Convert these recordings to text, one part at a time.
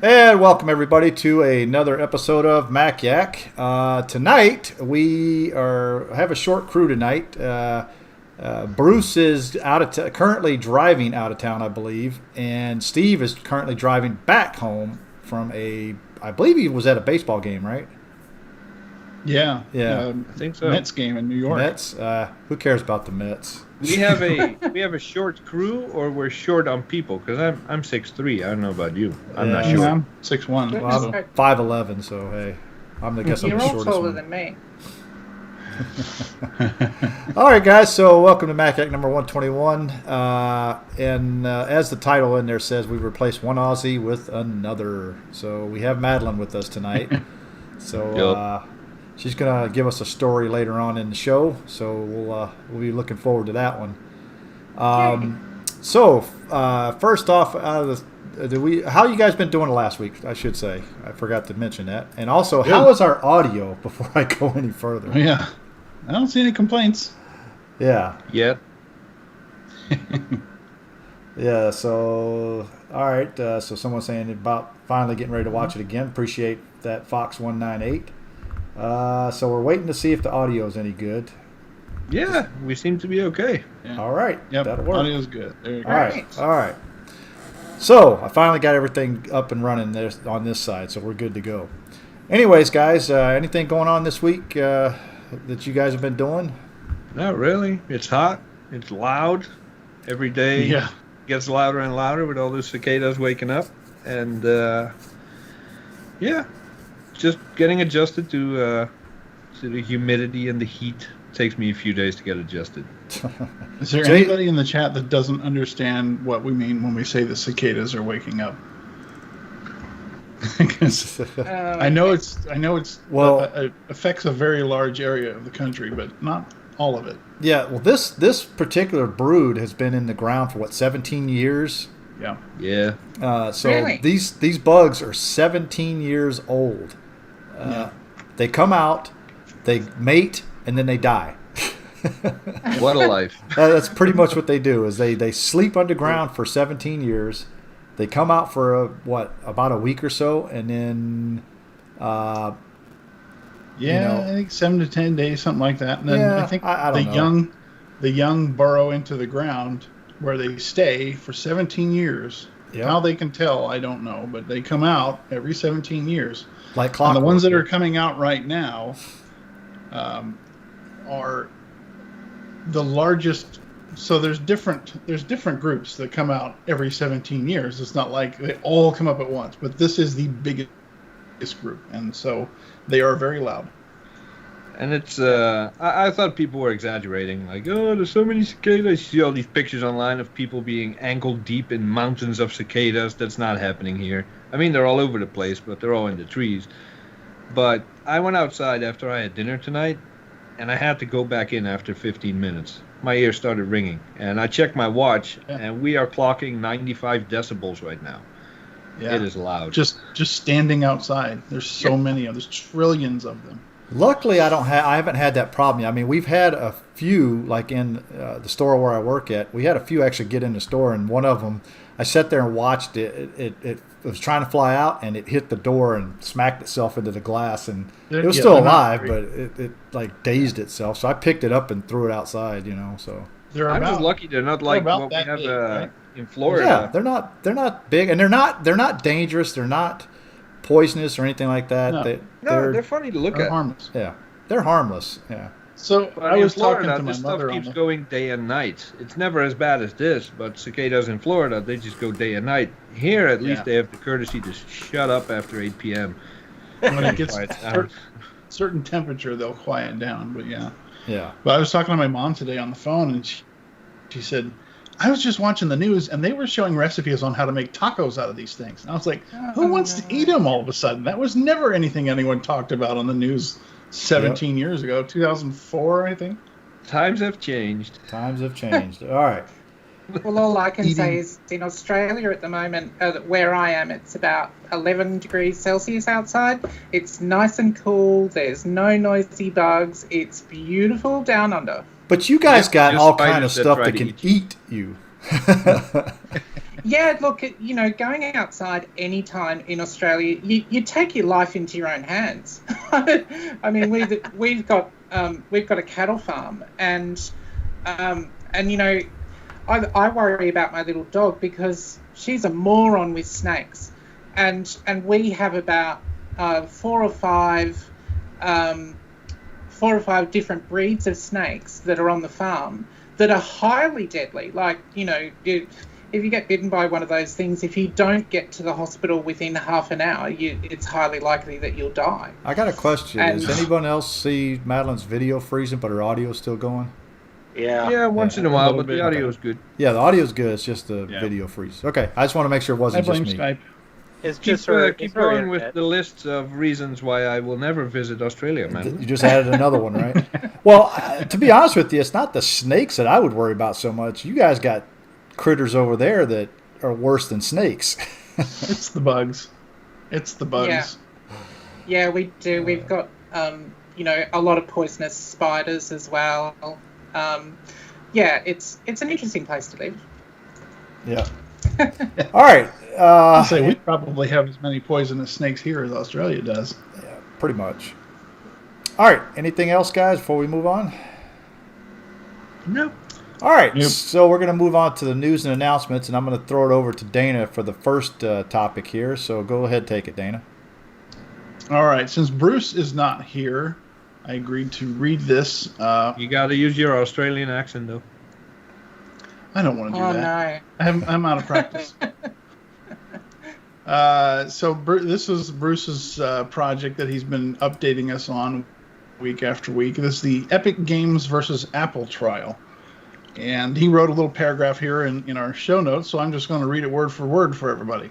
And welcome everybody to another episode of Mac Yak. Tonight we have a short crew tonight. Bruce is currently driving out of town, I believe, and Steve is currently driving back home from I believe he was at a baseball game, right? Yeah, yeah, I think so. Mets game in New York. Mets. Who cares about the Mets? We have a short crew, or we're short on people, because I'm 6'3". I don't know about you. I'm not sure. I'm 6'1". Well, I'm 5'11", so hey, I guess I'm the shortest one. You're all taller than me. All right, guys. So welcome to Mac Yak number 121. And as the title in there says, we replaced one Aussie with another. So we have Madeleine with us tonight. So she's gonna give us a story later on in the show. So we'll be looking forward to that one. So first off, how you guys been doing last week? I should say I forgot to mention that. And also, how is our audio? Before I go any further. Yeah. I don't see any complaints. Yeah. Yet. Yeah, so, all right. So someone's saying about finally getting ready to watch it again. Appreciate that, Fox 198. So we're waiting to see if the audio is any good. Yeah, we seem to be okay. Yeah. All right. Yep, that'll work. Audio's good. There you go. All right. So I finally got everything up and running there on this side, so we're good to go. Anyways, guys, anything going on this week that you guys have been doing? Not really. It's hot. It's loud. Every day Yeah. gets louder and louder with all those cicadas waking up. And, just getting adjusted to the humidity and the heat. It takes me a few days to get adjusted. Is there anybody in the chat that doesn't understand what we mean when we say the cicadas are waking up? I know it's it affects a very large area of the country, but not all of it. Yeah, well, this particular brood has been in the ground for 17 years. Yeah. Yeah. So Really? these bugs are 17 years old. They come out, they mate, and then they die. What a life. That's pretty much what they do. Is they sleep underground for 17 years. They come out for about a week or so, and then I think 7 to 10 days, something like that. And then I think I don't know. the young burrow into the ground where they stay for 17 years. Yep. How they can tell, I don't know, but they come out every 17 years. Like clockwork. And the ones that are coming out right now are the largest. So there's different groups that come out every 17 years. It's not like they all come up at once, but this is the biggest group, and so they are very loud. And it's, I thought people were exaggerating. Like, oh, there's so many cicadas. You see all these pictures online of people being ankle deep in mountains of cicadas. That's not happening here. I mean, they're all over the place, but they're all in the trees. But I went outside after I had dinner tonight, and I had to go back in after 15 minutes. My ears started ringing, and I checked my watch, and we are clocking 95 decibels right now. Yeah. It is loud. Just standing outside. There's so many of them. There's trillions of them. Luckily, I haven't had that problem. I mean, we've had a few, like in the store where I work at. We had a few actually get in the store, and one of them, I sat there and watched it. It was trying to fly out, and it hit the door and smacked itself into the glass, and it was still alive, but it like dazed itself. So I picked it up and threw it outside. So I'm just lucky they're not like what we have right? in Florida. Yeah, they're not big, and they're not dangerous. They're not poisonous or anything like that. No. They're funny to look at. Harmless. Yeah, they're harmless. Yeah. So But I was Florida, talking to my this mother stuff keeps going day and night. It's never as bad as this, but cicadas in Florida, they just go day and night. Here, at least, they have the courtesy to shut up after 8 p.m. When it gets certain temperature, they'll quiet down. But yeah. Yeah. But I was talking to my mom today on the phone, and she said, I was just watching the news, and they were showing recipes on how to make tacos out of these things. And I was like, who wants to eat them all of a sudden? That was never anything anyone talked about on the news 17 years ago, 2004, I think. Times have changed. All right. Well, all I can say is in Australia at the moment, where I am, it's about 11 degrees Celsius outside. It's nice and cool. There's no noisy bugs. It's beautiful down under. But you guys got all kind of stuff that can eat you. Yeah, look, going outside anytime in Australia, you take your life into your own hands. I mean, we've got a cattle farm, and I worry about my little dog because she's a moron with snakes, and we have about four or five different breeds of snakes that are on the farm that are highly deadly. Like, if you get bitten by one of those things, if you don't get to the hospital within half an hour, it's highly likely that you'll die. I got a question. Does anyone else see Madeleine's video freezing, but her audio is still going? Yeah. Yeah, once in a while, but the audio is good. Yeah, the audio is good. It's just the video freeze. Okay, I just want to make sure it wasn't just me. Skype. It's Keep just her, keep it's her going with internet. the lists of reasons why I will never visit Australia, man. You just added another one, right? Well, to be honest with you, it's not the snakes that I would worry about so much. You guys got critters over there that are worse than snakes. It's the bugs. It's the bugs. Yeah, we do. We've got a lot of poisonous spiders as well. It's an interesting place to live. Yeah. All right. I'll say we probably have as many poisonous snakes here as Australia does. Yeah, pretty much. All right. Anything else, guys, before we move on? Nope. All right. Yep. So we're going to move on to the news and announcements, and I'm going to throw it over to Dana for the first topic here. So go ahead, take it, Dana. All right. Since Bruce is not here, I agreed to read this. You got to use your Australian accent, though. I don't want to do that. No. I'm out of practice. This is Bruce's project that he's been updating us on week after week. This is the Epic Games versus Apple trial. And he wrote a little paragraph here in our show notes, so I'm just going to read it word for word for everybody.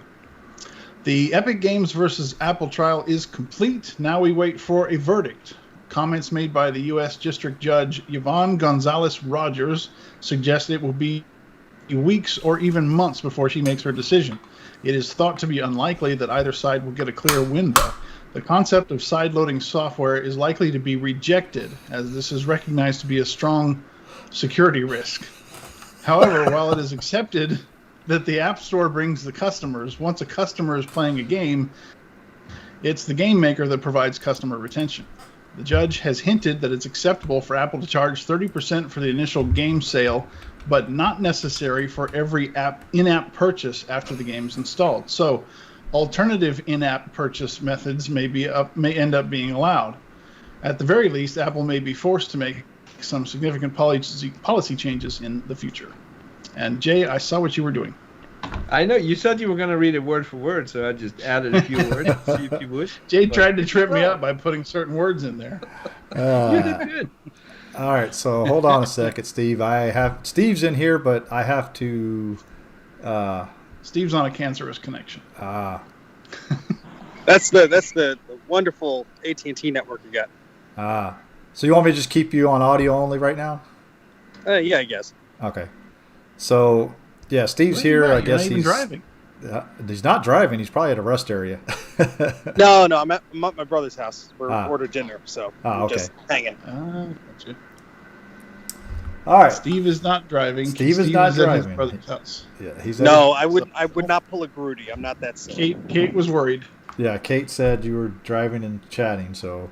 The Epic Games versus Apple trial is complete. Now we wait for a verdict. Comments made by the U.S. District Judge Yvonne Gonzalez Rogers suggest it will be weeks or even months before she makes her decision. It is thought to be unlikely that either side will get a clear win, though. The concept of side-loading software is likely to be rejected, as this is recognized to be a strong security risk. However, while it is accepted that the App Store brings the customers, once a customer is playing a game, it's the game maker that provides customer retention. The judge has hinted that it's acceptable for Apple to charge 30% for the initial game sale, but not necessary for every in-app purchase after the game is installed. So, alternative in-app purchase methods may end up being allowed. At the very least, Apple may be forced to make some significant policy changes in the future. And Jay, I saw what you were doing. I know you said you were going to read it word for word, so I just added a few words to see if you would. Jay tried to trip me up by putting certain words in there. You did good. All right, so hold on a second, Steve. Steve's in here, but I have to. Steve's on a cancerous connection. That's the wonderful AT&T network you got. So you want me to just keep you on audio only right now? Yeah, I guess. Okay. So yeah, Steve's here. I guess he's driving. He's not driving. He's probably at a rest area. No, I'm at my brother's house. We're ordered dinner, so we're okay. just hanging. Gotcha. All right. Steve is not driving. Steve is not driving. At his brother's house. Yeah, he's No, I would not pull a Grudy. I'm not that silly. Kate was worried. Yeah, Kate said you were driving and chatting. So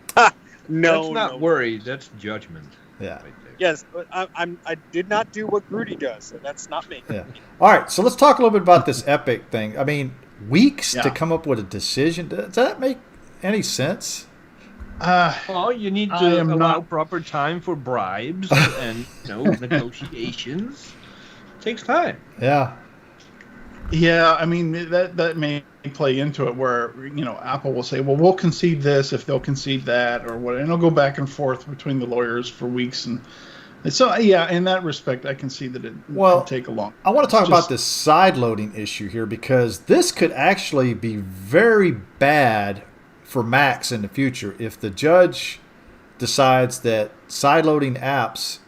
No, that's not worry. That's judgment. yeah. Right there. Yes, but I did not do what Grudy does, so that's not me. Yeah. All right. So let's talk a little bit about this Epic thing. I mean, weeks to Yeah. come up with a decision. Does that make any sense? Oh, you need I to am allow not- proper time for bribes and negotiations. It takes time. Yeah. Yeah, I mean that may play into it where Apple will say, well, we'll concede this if they'll concede that or what, and it'll go back and forth between the lawyers for weeks, and so yeah, in that respect, I can see that it will take a long. I want to talk about this side loading issue here because this could actually be very bad for Macs in the future if the judge decides that side loading apps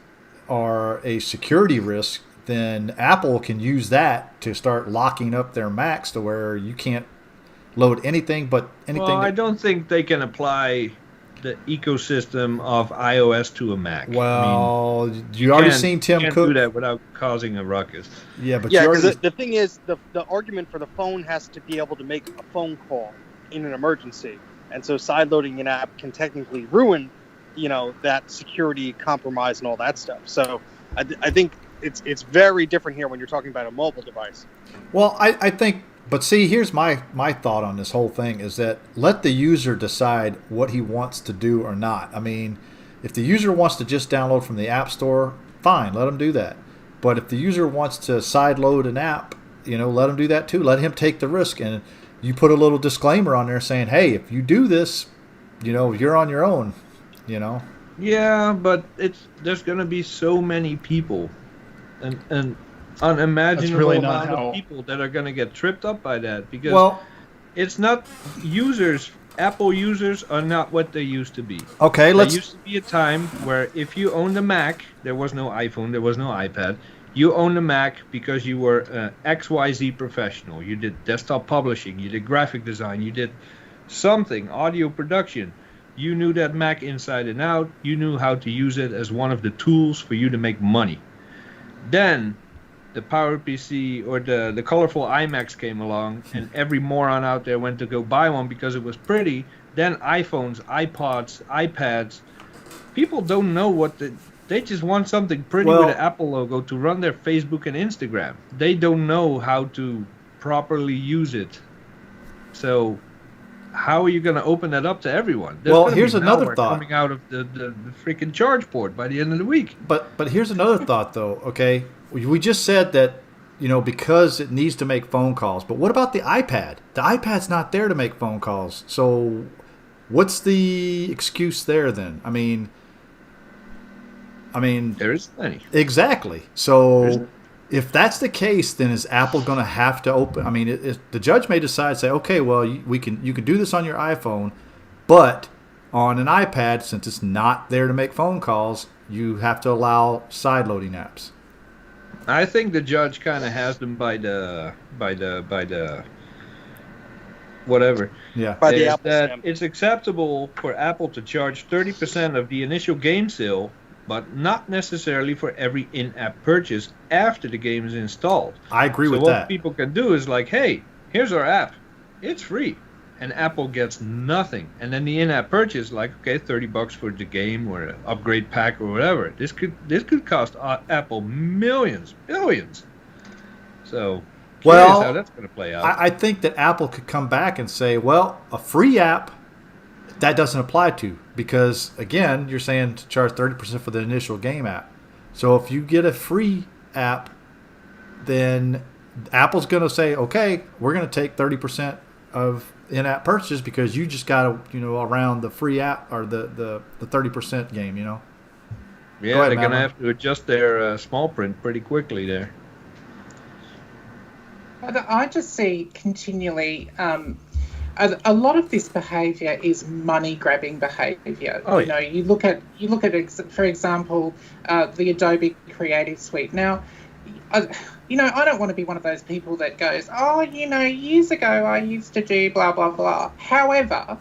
are a security risk. Then Apple can use that to start locking up their Macs to where you can't load anything but anything. Well, I don't think they can apply the ecosystem of iOS to a Mac. Well, you already seen Tim can't Cook do that without causing a ruckus. Yeah, but Yeah, you because already. the thing is, the argument for the phone has to be able to make a phone call in an emergency, and so sideloading an app can technically ruin, that security compromise and all that stuff. So I think it's very different here when you're talking about a mobile device. Well, I think, but see, here's my thought on this whole thing is that let the user decide what he wants to do or not. I mean, if the user wants to just download from the App Store, fine, let him do that. But if the user wants to sideload an app, let him do that too. Let him take the risk, and you put a little disclaimer on there saying, "Hey, if you do this, you're on your own." Yeah, but there's going to be so many people, and unimaginable really not amount how- of people that are going to get tripped up by that because it's not users. Apple users are not what they used to be. Okay, There used to be a time where if you owned a Mac, there was no iPhone, there was no iPad. You owned a Mac because you were an XYZ professional. You did desktop publishing, you did graphic design, you did something, audio production. You knew that Mac inside and out. You knew how to use it as one of the tools for you to make money. Then the PowerPC or the colorful iMacs came along, and every moron out there went to go buy one because it was pretty. Then iPhones, iPods, iPads. People don't know they just want something pretty with an Apple logo to run their Facebook and Instagram. They don't know how to properly use it. So how are you going to open that up to everyone? There's here's another thought coming out of the freaking charge port by the end of the week. But here's another thought, though. Okay, we just said that because it needs to make phone calls. But what about the iPad? The iPad's not there to make phone calls. So what's the excuse there then? I mean, there is plenty. Exactly. So if that's the case, then is Apple going to have to open? I mean, the judge may decide, say, okay, well, you can do this on your iPhone, but on an iPad, since it's not there to make phone calls, you have to allow sideloading apps. I think the judge kind of has them by the whatever. Yeah. By the Apple that stamp. it's acceptable for Apple to charge 30% of the initial game sale, but not necessarily for every in-app purchase after the game is installed. I agree with So what that. people can do is like, hey, here's our app. It's free. And Apple gets nothing. And then the in-app purchase, like, okay, $30 for the game or an upgrade pack or whatever. This could cost Apple millions, billions. So, curious how that's going to play out. I think that Apple could come back and say, well, a free app, that doesn't apply to. Because, again, you're saying to charge 30% for the initial game app. So if you get a free app, then Apple's going to say, okay, we're going to take 30% of in-app purchases because you just got to, around the free app or the 30% game, Yeah, ahead, they're going to Madeline. have to adjust their small print pretty quickly there. I just see continually a lot of this behaviour is money-grabbing behaviour. Oh, yeah. You look at for example, the Adobe Creative Suite. Now, I don't want to be one of those people that goes, oh, years ago I used to do blah blah blah. However,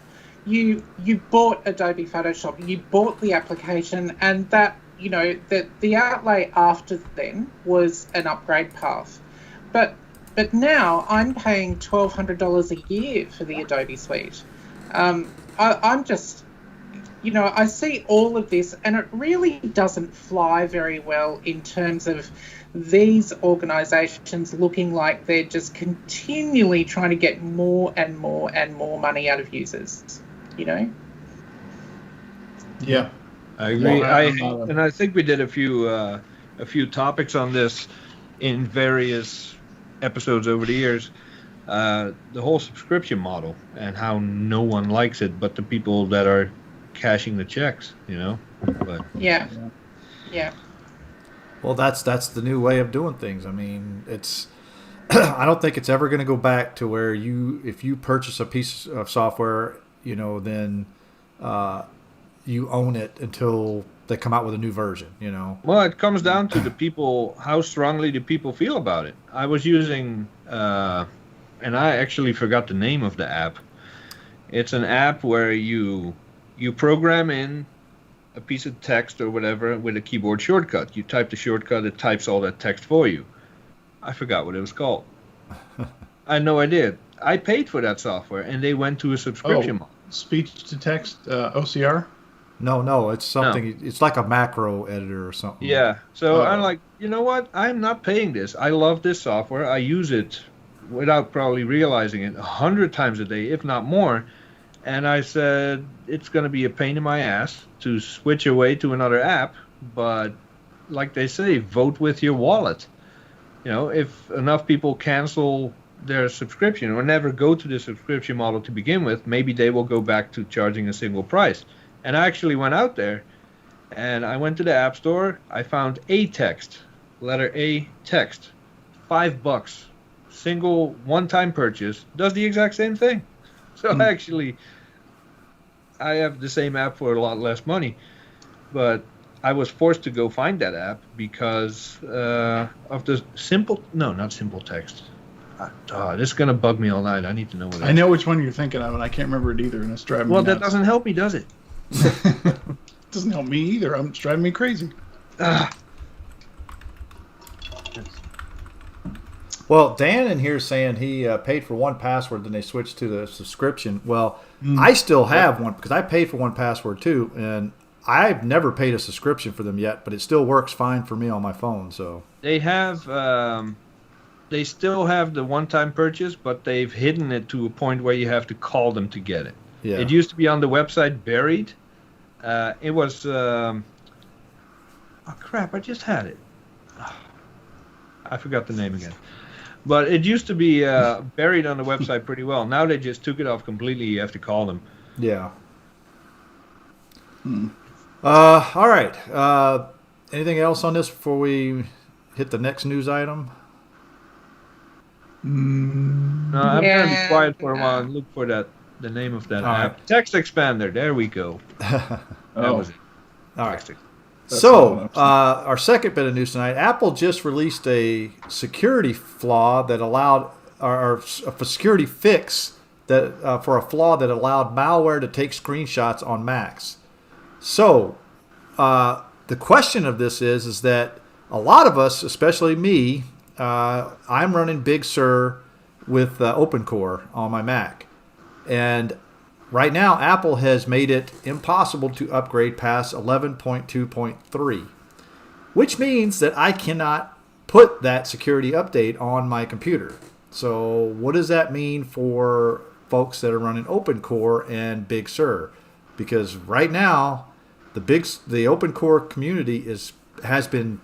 you bought Adobe Photoshop, you bought the application, and that the outlay after then was an upgrade path, but now I'm paying $1,200 a year for the Adobe Suite. I'm just, I see all of this, and it really doesn't fly very well in terms of these organisations looking like they're just continually trying to get more and more and more money out of users. Yeah. I agree. Well, I think we did a few topics on this in various episodes over the years. The whole subscription model and how no one likes it but the people that are cashing the checks, But Yeah. Well, that's the new way of doing things. I mean, it's I don't think it's ever going to go back to where if you purchase a piece of software, then you own it until they come out with a new version, Well, it comes down to the people, how strongly do people feel about it. I was using, and I actually forgot the name of the app. It's an app where you you program in a piece of text or whatever with a keyboard shortcut. You type the shortcut, it types all that text for you. I forgot what it was called. I had no idea. I paid for that software, and they went to a subscription model. Speech to text, OCR? No, it's something. It's like a macro editor or something. Yeah. So I'm like, you know what? I'm not paying this. I love this software. I use it without probably realizing it 100 times a day, if not more. And I said, it's going to be a pain in my ass to switch away to another app. But like they say, vote with your wallet. You know, if enough people cancel their subscription or never go to the subscription model to begin with, maybe they will go back to charging a single price. And I actually went out there and I went to the App Store. I found a text, letter A text, $5, single one-time purchase, does the exact same thing. So actually, I have the same app for a lot less money, but I was forced to go find that app because of the not simple text. This is going to bug me all night. I need to know what it is. I know which one you're thinking of, and I can't remember it either, and it's driving me nuts. That doesn't help me, does it? It doesn't help me either. It's driving me crazy. Well, Dan in here saying he paid for 1Password, then they switched to the subscription. Well, I still have one because I paid for 1Password too, and I've never paid a subscription for them yet, but it still works fine for me on my phone. So they have, they still have the one-time purchase, but they've hidden it to a point where you have to call them to get it. Yeah. It used to be on the website buried. It was, oh crap! I just had it. I forgot the name again. But it used to be buried on the website pretty well. Now they just took it off completely. You have to call them. Yeah. All right. Anything else on this before we hit the next news item? No, I'm going to be quiet for a while and look for the name of that app. Right. Text Expander. There we go. That was it. All right. So, our second bit of news tonight, Apple just released a security flaw that allowed, or a security fix that for a flaw that allowed malware to take screenshots on Macs. So, the question of this is that a lot of us, especially me, I'm running Big Sur with OpenCore on my Mac. And right now, Apple has made it impossible to upgrade past 11.2.3, which means that I cannot put that security update on my computer. So what does that mean for folks that are running OpenCore and Big Sur? Because right now, the OpenCore community has been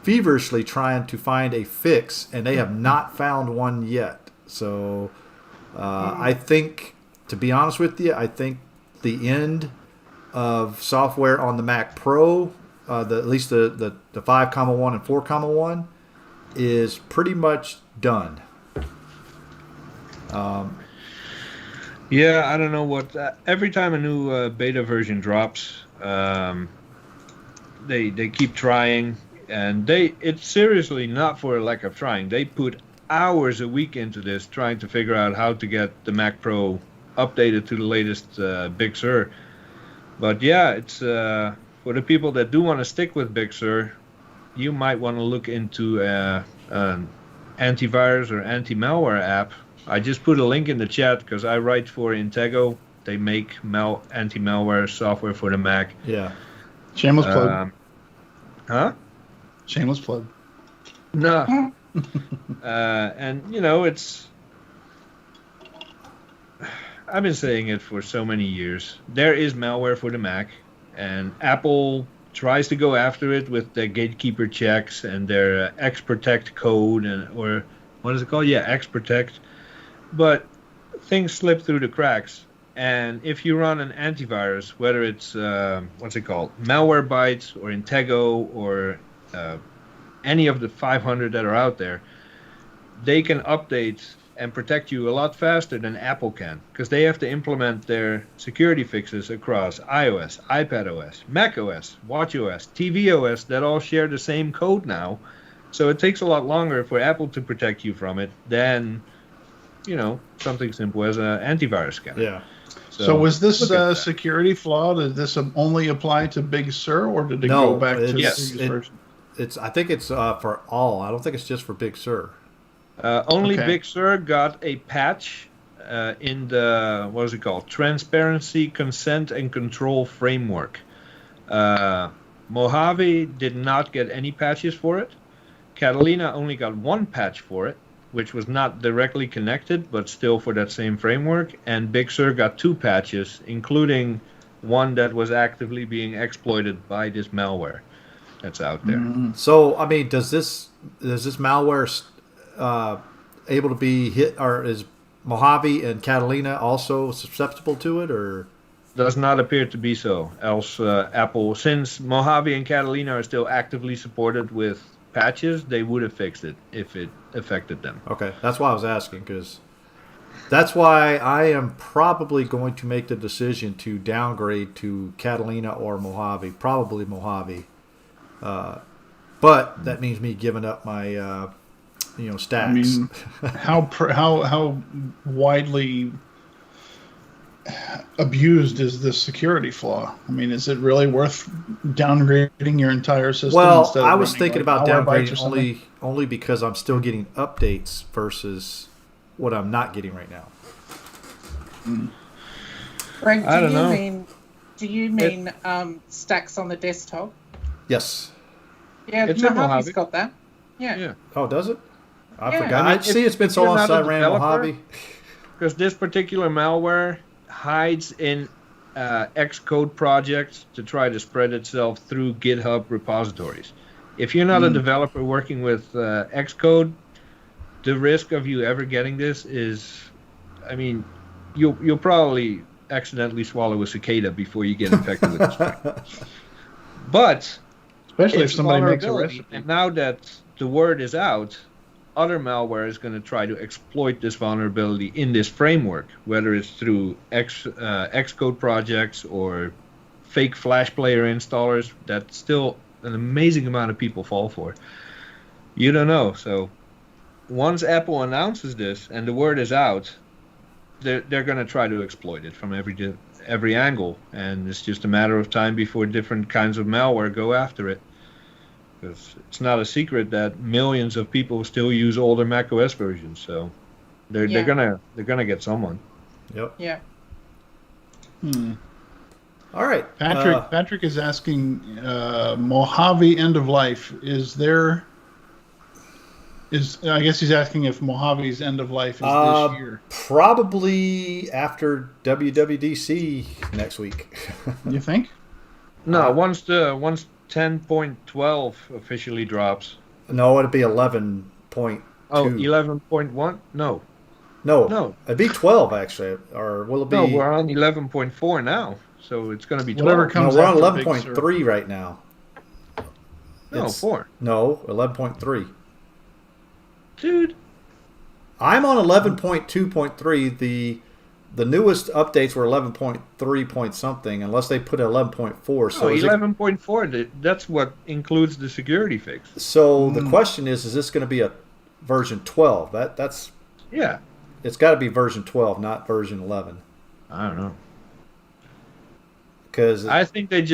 feverishly trying to find a fix, and they have not found one yet. So I think, to be honest with you, I think the end of software on the Mac Pro, at least the 5.1 and 4.1, is pretty much done. Yeah, I don't know what. Every time a new beta version drops, they keep trying, and it's seriously not for a lack of trying. They put hours a week into this, trying to figure out how to get the Mac Pro updated to the latest Big Sur. But yeah, it's for the people that do want to stick with Big Sur, you might want to look into an antivirus or anti-malware app. I just put a link in the chat because I write for Intego. They make anti-malware software for the Mac. Yeah. Shameless plug. Shameless plug. No. And, you know, I've been saying it for so many years. There is malware for the Mac, and Apple tries to go after it with their gatekeeper checks and their XProtect code, or what is it called? Yeah, XProtect. But things slip through the cracks, and if you run an antivirus, whether it's Malwarebytes or Intego or any of the 500 that are out there, they can update and protect you a lot faster than Apple can, because they have to implement their security fixes across iOS, iPadOS, macOS, watchOS, tvOS that all share the same code now. So it takes a lot longer for Apple to protect you from it than, you know, something simple as an antivirus scanner. Yeah. So was this look at that. security flaw? Did this only apply to Big Sur, or did it No, go back to the it's- previous version? I think it's for all. I don't think it's just for Big Sur. Only Okay. Big Sur got a patch in the, what is it called? Transparency, Consent, and Control Framework. Mojave did not get any patches for it. Catalina only got one patch for it, which was not directly connected, but still for that same framework. And Big Sur got 2 patches, including one that was actively being exploited by this malware that's out there. So, I mean, does this malware able to be hit, or is Mojave and Catalina also susceptible to it, or? Does not appear to be so. Else, Apple, since Mojave and Catalina are still actively supported with patches, they would have fixed it if it affected them. Okay, that's why I was asking, because that's why I am probably going to make the decision to downgrade to Catalina or Mojave, probably Mojave. But that means me giving up my, stacks. I mean, how widely abused is this security flaw? I mean, is it really worth downgrading your entire system? Well, instead of I was running, thinking about Malwarebytes or downgrading something? only because I'm still getting updates versus what I'm not getting right now. Frank, I don't know. do you mean stacks on the desktop? Yes. Yeah, It's in Mojave's Mojave. got that. Yeah. Yeah. Oh, does it? I Yeah. forgot. I mean, I see. It's been so you're long not since I a ran developer, Mojave. Because this particular malware hides in Xcode projects to try to spread itself through GitHub repositories. If you're not a developer working with Xcode, the risk of you ever getting this is, I mean, you'll probably accidentally swallow a cicada before you get infected with this thing. But Especially if it's somebody makes a vulnerability, recipe. and now that the word is out, other malware is going to try to exploit this vulnerability in this framework, whether it's through Xcode projects or fake Flash player installers that still an amazing amount of people fall for. You don't know. So once Apple announces this and the word is out, they're going to try to exploit it from every angle, and it's just a matter of time before different kinds of malware go after it. Because it's not a secret that millions of people still use older macOS versions, so they're gonna get someone. Yep. Yeah. All right. Patrick is asking, Mojave end of life. I guess he's asking if Mojave's end of life is this year. Probably after WWDC next week. You think? No, once 10.12 officially drops. No, it'd be 11.2. Oh, 11.1? No, No, it'd be 12 actually, or will it be? no, we're on 11.4 now, so it's going to be 12. Whatever No, comes we're on after Big 11.3 right now. No, It's- 4. No, 11.3. Dude, I'm on 11.2.3. The newest updates were 11.3 point something, unless they put 11.4. So no, is it, 11.4, that's what includes the security fix. so the question is this going to be a version 12? That's Yeah, it's got to be version 12, not version 11, I don't know. because I think they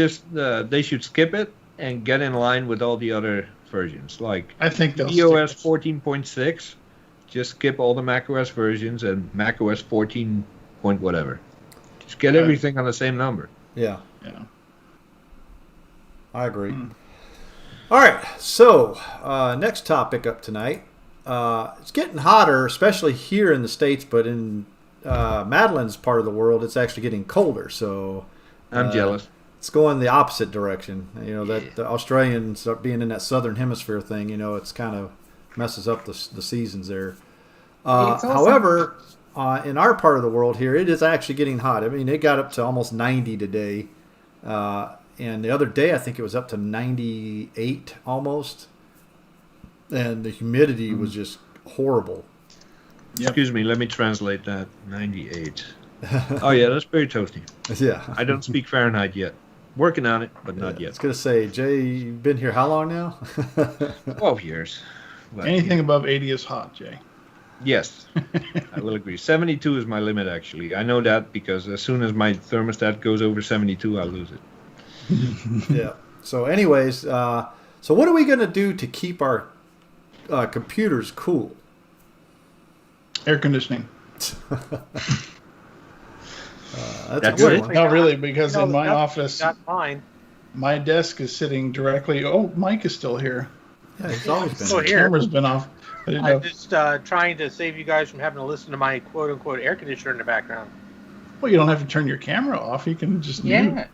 should skip it and get in line with all the other versions. Like I think they'll iOS stick it. 14.6, just skip all the macOS versions, and macOS 14 point whatever. Just get everything on the same number. yeah, Yeah. I agree. All right, so next topic up tonight. It's getting hotter, especially here in the States, but in Madeleine's part of the world, it's actually getting colder. So I'm jealous. it's going the opposite direction. You know, that the Australians are being in that southern hemisphere thing, you know, it's kind of messes up the seasons there. It's awesome. However, in our part of the world here, it is actually getting hot. I mean, it got up to almost 90 today. And the other day, I think it was up to 98 almost. And the humidity was just horrible. Yep. Excuse me, let me translate that. 98. Oh yeah, that's very toasty. Yeah. I don't speak Fahrenheit yet. Working on it, but not I yet. was going to say, Jay, you've been here how long now? 12 years. But, Anything above 80 is hot, Jay. Yes, I will agree. 72 is my limit, actually. I know that because as soon as my thermostat goes over 72, I lose it. Yeah. So, anyways, so what are we going to do to keep our computers cool? Air conditioning. That's That's a good it? one. No, really, because in my that's office, got mine. my desk is sitting directly. Oh, Mike is still here. Yeah, it's always been. Still The here. camera's been off. I didn't know. I'm just trying to save you guys from having to listen to my quote-unquote air conditioner in the background. Well, you don't have to turn your camera off. You can just mute. Yeah.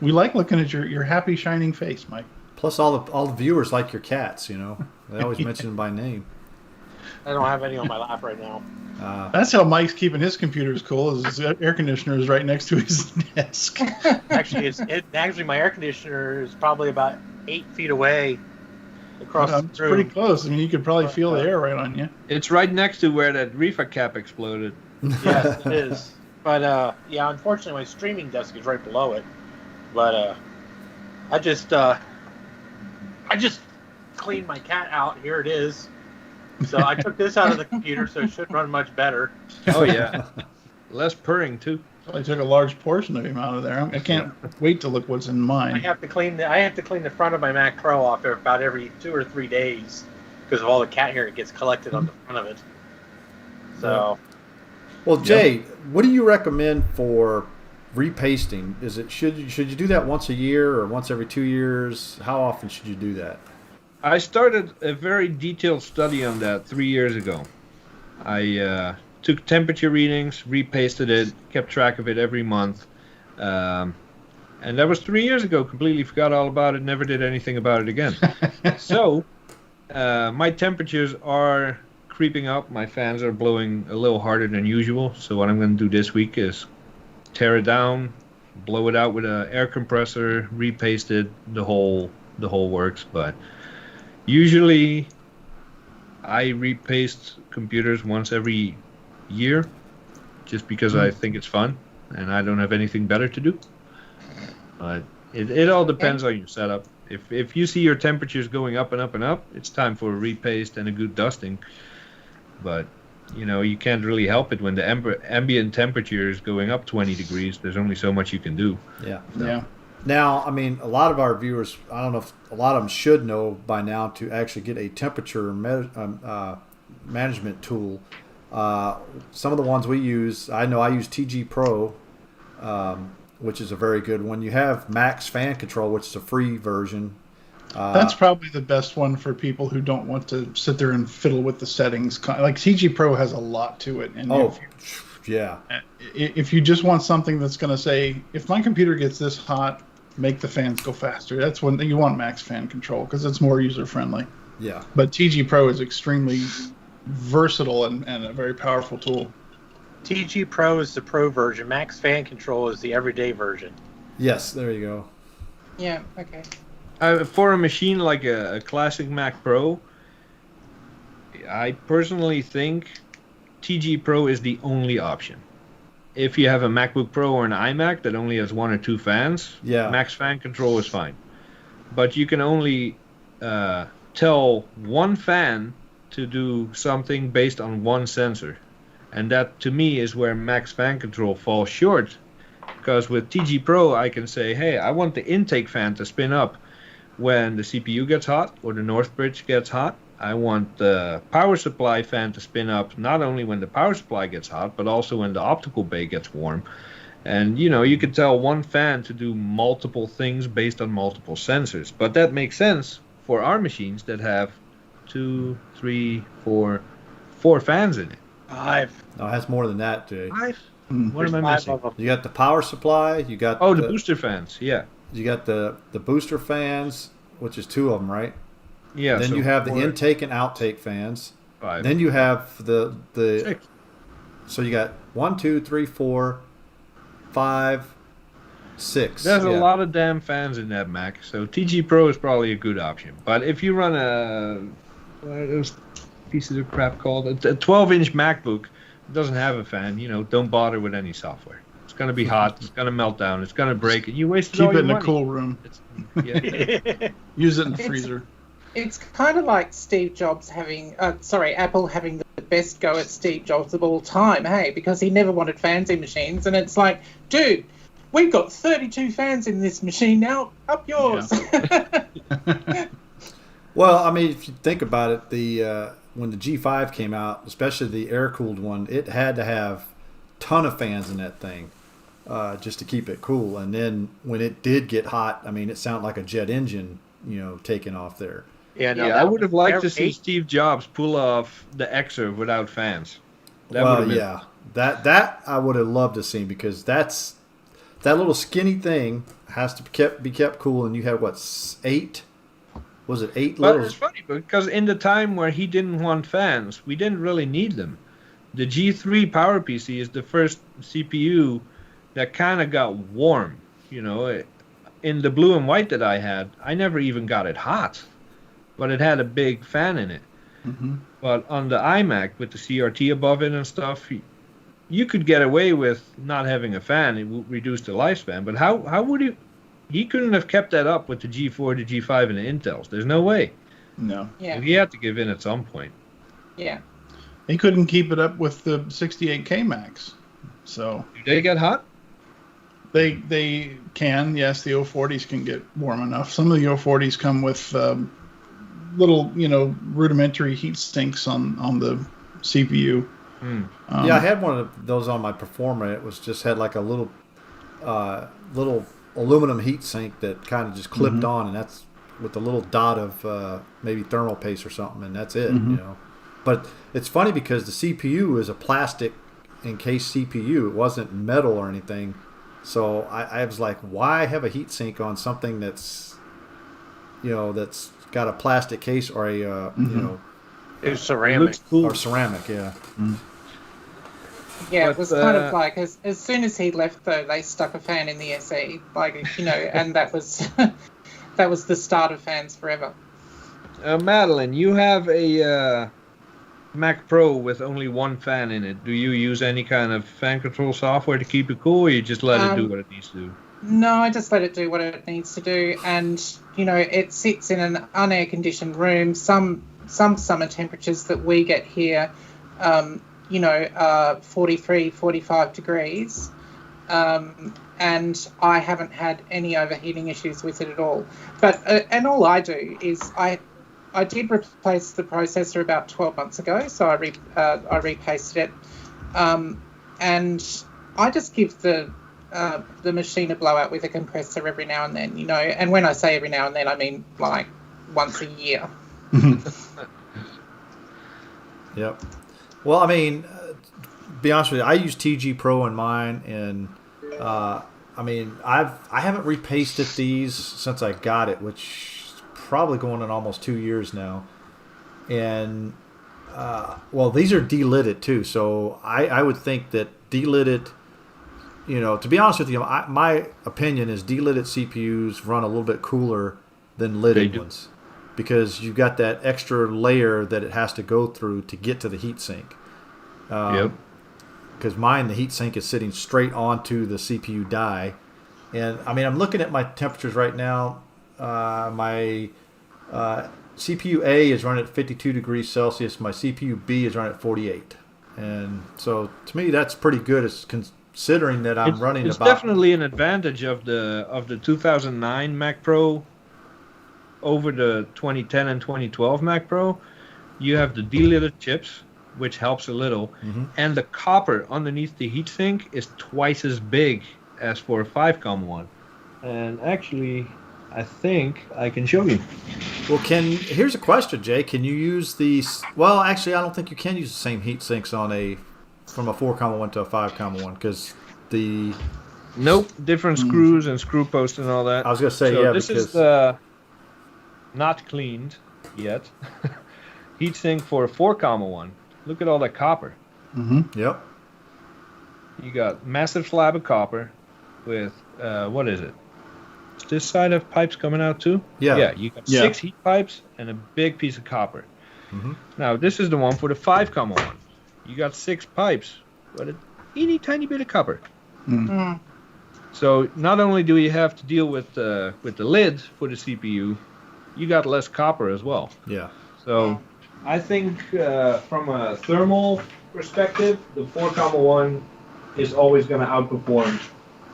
We like looking at your happy, shining face, Mike. Plus, all the viewers like your cats. You know, they always mention them by name. I don't have any on my lap right now. That's how Mike's keeping his computers cool. Is his air conditioner is right next to his desk. Actually, actually my air conditioner is probably about 8 feet away across It's the room. pretty close. I mean, you could probably feel the air right on you. It's right next to where that reefer cap exploded. Yes, it is. But yeah, unfortunately, my streaming desk is right below it. But I just cleaned my cat out. Here it is. So I took this out of the computer, so it should run much better. Oh, yeah. Less purring, too. I took a large portion of him out of there. I can't wait to look what's in I mine. have to clean the front of my Mac Pro off about every 2 or 3 days because of all the cat hair that gets collected on the front of it. So Well, Jay, what do you recommend for repasting? Is it should you do that once a year or once every 2 years? How often should you do that? I started a very detailed study on that 3 years ago. I took temperature readings, repasted it, kept track of it every month. And that was 3 years ago. Completely forgot all about it, never did anything about it again. So, my temperatures are creeping up. My fans are blowing a little harder than usual. So what I'm going to do this week is tear it down, blow it out with an air compressor, repaste it, the whole works. But usually, I repaste computers once every year, just because I think it's fun and I don't have anything better to do. But it all depends on your setup. If you see your temperatures going up and up and up, it's time for a repaste and a good dusting. But you can't really help it when the ambient temperature is going up 20 degrees. There's only so much you can do. Yeah. Yeah. Now, I mean, a lot of our viewers, I don't know if a lot of them should know by now to actually get a temperature management tool. Some of the ones we use, I know I use TG Pro, which is a very good one. You have Max Fan Control, which is a free version. That's probably the best one for people who don't want to sit there and fiddle with the settings. Like TG Pro has a lot to it. And if you just want something that's going to say, if my computer gets this hot, make the fans go faster. That's when you want Max Fan Control because it's more user friendly. Yeah. But TG Pro is extremely versatile and a very powerful tool. TG Pro is the Pro version. Max Fan Control is the everyday version. Yes, there you go. Yeah, okay. For a machine like a classic Mac Pro, I personally think TG Pro is the only option. If you have a MacBook Pro or an iMac that only has 1 or 2 fans, Max Fan Control is fine. But you can only tell one fan to do something based on one sensor. And that, to me, is where Max Fan Control falls short. Because with TG Pro, I can say, hey, I want the intake fan to spin up when the CPU gets hot or the North Bridge gets hot. I want the power supply fan to spin up not only when the power supply gets hot, but also when the optical bay gets warm. And, you can tell one fan to do multiple things based on multiple sensors. But that makes sense for our machines that have 2, 3, 4 fans in it. 5. No, it has more than that, Jay. 5? What am I 5 missing? of them. You got the power supply. You got the booster fans. Yeah. You got the booster fans, which is 2 of them, right? Yeah. Then so you have the 4, intake and outtake fans. 5. Then you have the 6. So you got 1, 2, 3, 4, 5, 6. There's a lot of damn fans in that Mac, so TG Pro is probably a good option. But if you run what are those pieces of crap called? A 12-inch MacBook doesn't have a fan, don't bother with any software. It's going to be hot. It's going to melt down. It's going to break. And you wasted all Keep it your in a money. cool room. Yeah. Use it in the freezer. It's kind of like Apple having the best go at Steve Jobs of all time, hey, because he never wanted fancy machines, and it's like, dude, we've got 32 fans in this machine now, up yours. Yeah. Well, I mean, if you think about it, when the G5 came out, especially the air-cooled one, it had to have a ton of fans in that thing just to keep it cool. And then when it did get hot, I mean, it sounded like a jet engine, taking off there. Yeah, no, I would have liked to see eight- Steve Jobs pull off the Xer without fans. That Well, would have been yeah, that I would have loved to see, because that little skinny thing has to be kept cool, and you had eight? Was it eight But little? it's funny because in the time where he didn't want fans, we didn't really need them. The G3 Power PC is the first CPU that kind of got warm. In the blue and white that I had, I never even got it hot, but it had a big fan in it. Mm-hmm. But on the iMac with the CRT above it and stuff, you could get away with not having a fan. It would reduce the lifespan. But how would you? He couldn't have kept that up with the G4, the G5, and the Intels. There's no way. No. Yeah. He had to give in at some point. Yeah. He couldn't keep it up with the 68K Max. So Do they get hot? they can, yes, the 040s can get warm enough. Some of the 040s come with little, rudimentary heat sinks on the CPU. Yeah, I had one of those on my Performer. It was just had like a little aluminum heat sink that kind of just clipped on, and that's with a little dot of maybe thermal paste or something, and that's it. But it's funny because the CPU is a plastic encased CPU. It wasn't metal or anything. So I was like, why have a heat sink on something that's that's got a plastic case or a It's ceramic. Looks cool. or ceramic? Yeah. Yeah, But, it was kind of like as soon as he left, though, they stuck a fan in the SE, and that was that was the start of fans forever. Madeleine, you have a Mac Pro with only one fan in it. Do you use any kind of fan control software to keep it cool, or you just let it do what it needs to do? No, I just let it do what it needs to do, and it sits in an unair conditioned room. Some summer temperatures that we get here, 43, 45 degrees, and I haven't had any overheating issues with it at all. But and all I do is I did replace the processor about 12 months ago, so I repasted it, and I just give the machine a blowout with a compressor every now and then, and when I say every now and then, I mean like once a year. Yep. Well, I mean, be honest with you, I use TG Pro in mine, and I haven't repasted these since I got it, which is probably going on almost 2 years now. And these are delidded too, so I would think that delidded. To be honest with you, my opinion is delidded CPUs run a little bit cooler than lidded ones, because you've got that extra layer that it has to go through to get to the heatsink. Yep. Because mine, the heatsink is sitting straight onto the CPU die. And, I mean, I'm looking at my temperatures right now. My CPU A is running at 52 degrees Celsius. My CPU B is running at 48. And so, to me, that's pretty good, considering that I'm running it's about... It's definitely an advantage of the 2009 Mac Pro over the 2010 and 2012 Mac Pro. You have the delidded chips, which helps a little, and the copper underneath the heatsink is twice as big as for a 5-1. And actually, I think I can show you. Well, here's a question, Jay. Can you use these? Well, actually, I don't think you can use the same heat sinks on from a 4-1 to a 5-1, because the... Nope, different screws and screw posts and all that. I was going to say, so yeah, this because... is not cleaned yet. Heatsink for a 4-1. Look at all that copper. Yep. You got massive slab of copper with, what is it? Does this side have pipes coming out too? Yeah. Yeah, you got 6 heat pipes and a big piece of copper. Now, this is the one for the 5-1. You got 6 pipes, but a teeny tiny bit of copper. So not only do you have to deal with the lid for the CPU, you got less copper as well. Yeah. So I think from a thermal perspective, the 4,1 is always going to outperform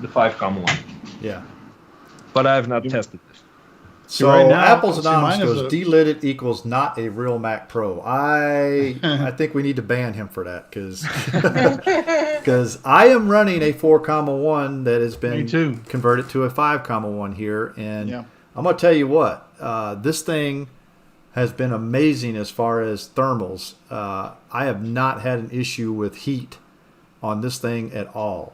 the 5,1. Yeah. But I have not tested this. So right now, Apple's see, Anonymous mine is goes, delidded equals not a real Mac Pro. I think we need to ban him for that because I am running a 4,1 that has Me been too. converted to a 5,1 here. And Yeah. I'm going to tell you what, this thing has been amazing as far as thermals. I have not had an issue with heat on this thing at all.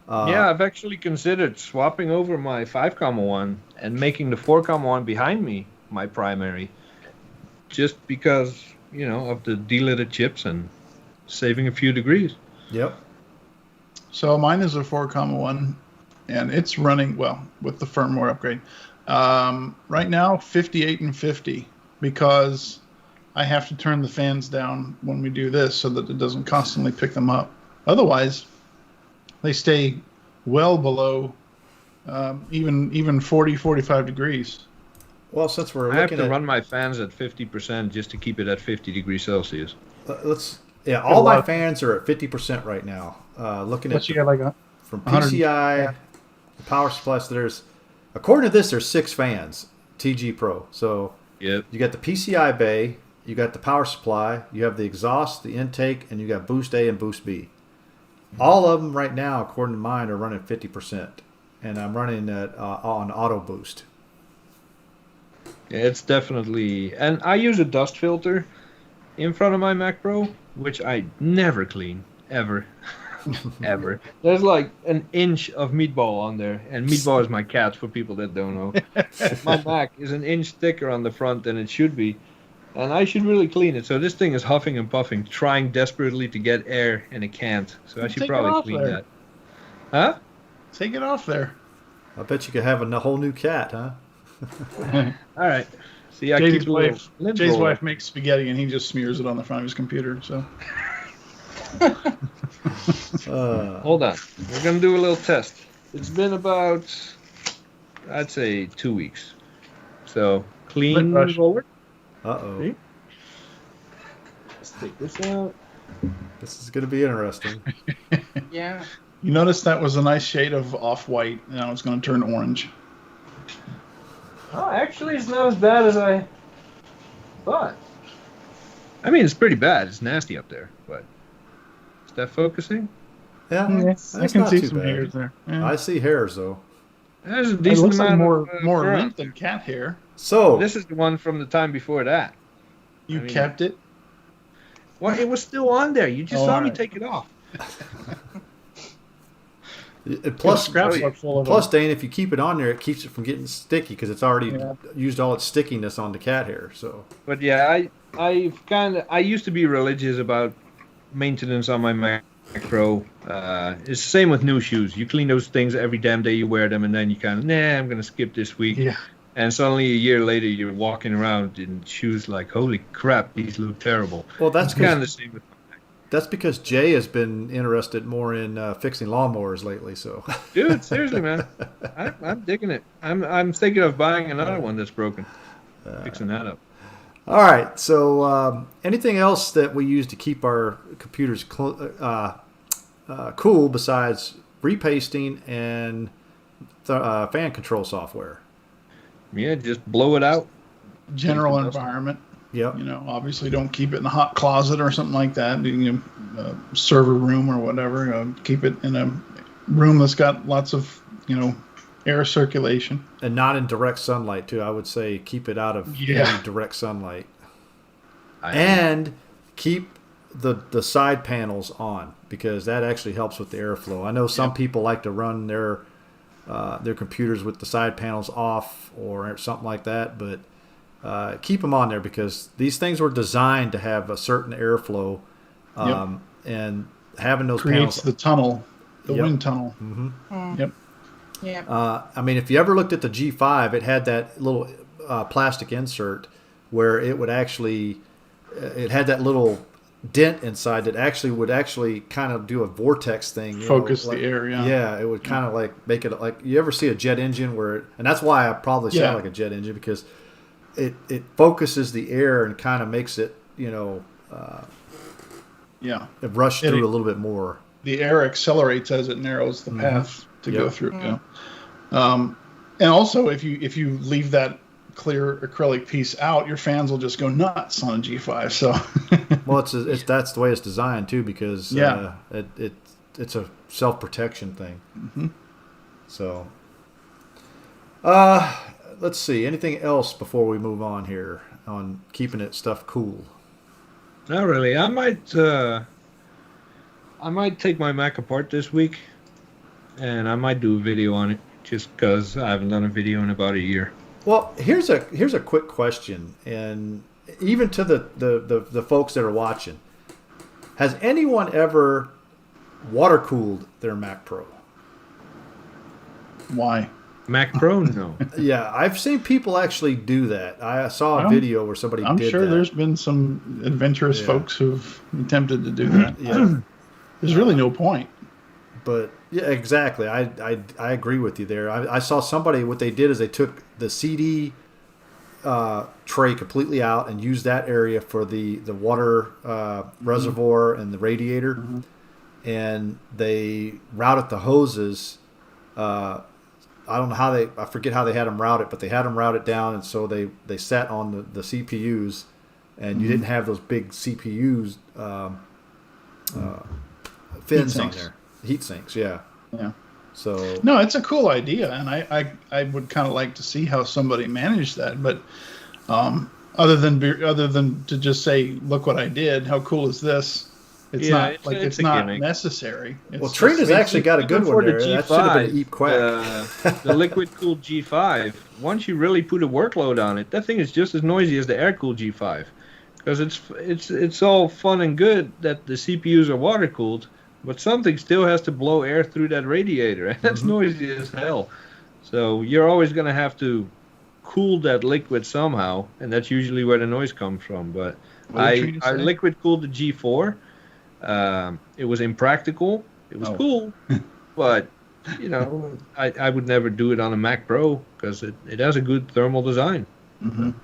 Yeah, I've actually considered swapping over my 5,1 and making the 4,1 behind me my primary, just because of the delidded chips and saving a few degrees. Yep. So mine is a 4,1, and it's running well with the firmware upgrade. Right now, 58 and 50, because I have to turn the fans down when we do this so that it doesn't constantly pick them up. Otherwise, they stay well below even 40, 45 degrees. Well, since we're I have looking to at run my fans at 50% just to keep it at 50 degrees Celsius. all my fans are at 50% right now. Looking But at you got like from 100, PCI, yeah. the power supply. So according to this, there's 6 fans, TG Pro. So Yep. you got the PCI bay, you got the power supply, you have the exhaust, the intake, and you got Boost A and Boost B. All of them right now, according to mine, are running 50%, and I'm running that on auto boost. Yeah, it's definitely, and I use a dust filter in front of my Mac Pro, which I never clean ever, ever. There's like an inch of meatball on there, and meatball is my cat for people that don't know. My Mac is an inch thicker on the front than it should be, and I should really clean it. So this thing is huffing and puffing, trying desperately to get air, and it can't. So I should Take it probably off clean there. that. Huh? Take it off there. I bet you could have a whole new cat, huh? All right. See, I Jay's keep a little wife, lint Jay's roller. wife makes spaghetti, and he just smears it on the front of his computer. So Hold on. We're going to do a little test. It's been about, I'd say, 2 weeks. So, clean Lint brush. roller. Uh-oh. See? Let's take this out. This is going to be interesting. Yeah. you notice that was a nice shade of off-white, and now it's going to turn orange. Oh, actually, it's not as bad as I thought. I mean, it's pretty bad. It's nasty up there, but is that focusing? Yeah, I that's can not see too some bad. hairs there. Yeah. I see hairs, though. There's a It decent looks like amount more of more fur. lint than cat hair. So, This is the one from the time before that. You I mean- kept it. Well, it was still on there. You just Oh, saw me alright. take it off. plus, scraps are full of plus, Dane, if you keep it on there, it keeps it from getting sticky because it's already Yeah. used all its stickiness on the cat hair. So, But yeah, I used to be religious about maintenance on my Mac Pro. It's the same with new shoes. You clean those things every damn day you wear them, and then you kind of, I'm gonna skip this week. Yeah. And suddenly a year later, you're walking around in shoes like, holy crap, these look terrible. well, that's It's kind of because the same with. that's because Jay has been interested more in fixing lawnmowers lately. So, Dude, seriously, man, I'm digging it. I'm thinking of buying another one that's broken, fixing that up. all right. So, anything else that we use to keep our computers cool besides repasting and fan control software? Yeah, just blow it out. General Keep it dusty. environment. Yep. Obviously don't keep it in a hot closet or something like that. Server room or whatever. Keep it in a room that's got lots of, air circulation. And not in direct sunlight too. I would say keep it out of Yeah. any direct sunlight. I- And keep the side panels on because that actually helps with the airflow. I know some people like to run their computers with the side panels off or something like that, but keep them on there because these things were designed to have a certain airflow, and having those Creates panels. the tunnel, the Yep. wind tunnel. Yep. Yeah. I mean, if you ever looked at the G5, it had that little plastic insert where it would actually, it had that little dent inside that would kind of do a vortex thing. Focus like, the air, yeah. Yeah, it would kind of like make it like, you ever see a jet engine and that's why I probably sound Yeah. like a jet engine because it focuses the air and kind of makes it, Yeah. rush through a little bit more. The air accelerates as it narrows the path to go through. Mm. And also, if you leave that clear acrylic piece out, your fans will just go nuts on a G5. So, Well, that's the way it's designed too, because it's a self-protection thing. Mm-hmm. So, let's see. Anything else before we move on here on keeping stuff cool? Not really. I might take my Mac apart this week, and I might do a video on it, just because I haven't done a video in about a year. Well, here's a quick question, and even to the folks that are watching, has anyone ever water cooled their Mac Pro? why? Mac Pro, no. Yeah, I've seen people actually do that. I saw a video where somebody I'm did sure that. there's been some adventurous Yeah. folks who've attempted to do that. Yeah. There's really no point. But yeah, exactly. I agree with you there. I saw somebody, what they did is they took the CD tray completely out and used that area for the water reservoir and the radiator, and they routed the hoses. I don't know I forget how they had them routed, but they had them routed down, and so they sat on the CPUs, and you didn't have those big CPUs fins on there. Heat sinks, yeah. Yeah. So No, it's a cool idea, and I would kind of like to see how somebody managed that. But other than to just say, "Look what I did! How cool is this?" It's it's a not gimmick. necessary. well, Trina's actually got a good one there. That should have been Eat Quack. The liquid cooled G5. Once you really put a workload on it, that thing is just as noisy as the air cooled G5, because it's all fun and good that the CPUs are water cooled, but something still has to blow air through that radiator, and that's noisy as hell. So you're always going to have to cool that liquid somehow, and that's usually where the noise comes from. But I liquid cooled the G4. It was impractical. It was cool, but I would never do it on a Mac Pro because it has a good thermal design.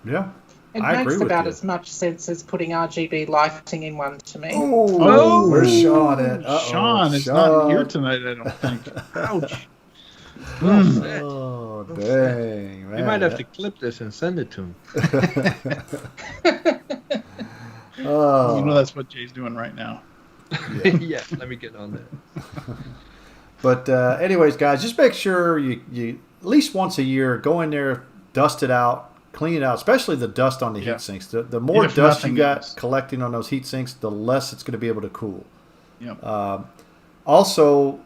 Yeah. It I agree makes with about you. as much sense as putting RGB lighting in one to me. Oh, where's Sean at? Uh-oh, Sean is not here tonight, I don't think. Ouch. Oh, dang, man. We might have to clip this and send it to him. Oh. You know that's what Jay's doing right now. Yeah, let me get on that. But anyways, guys, just make sure you at least once a year go in there, dust it out, clean it out, especially the dust on the heat sinks. The more If dust you nothing got else. collecting on those heat sinks, the less it's going to be able to cool. Yep. Also,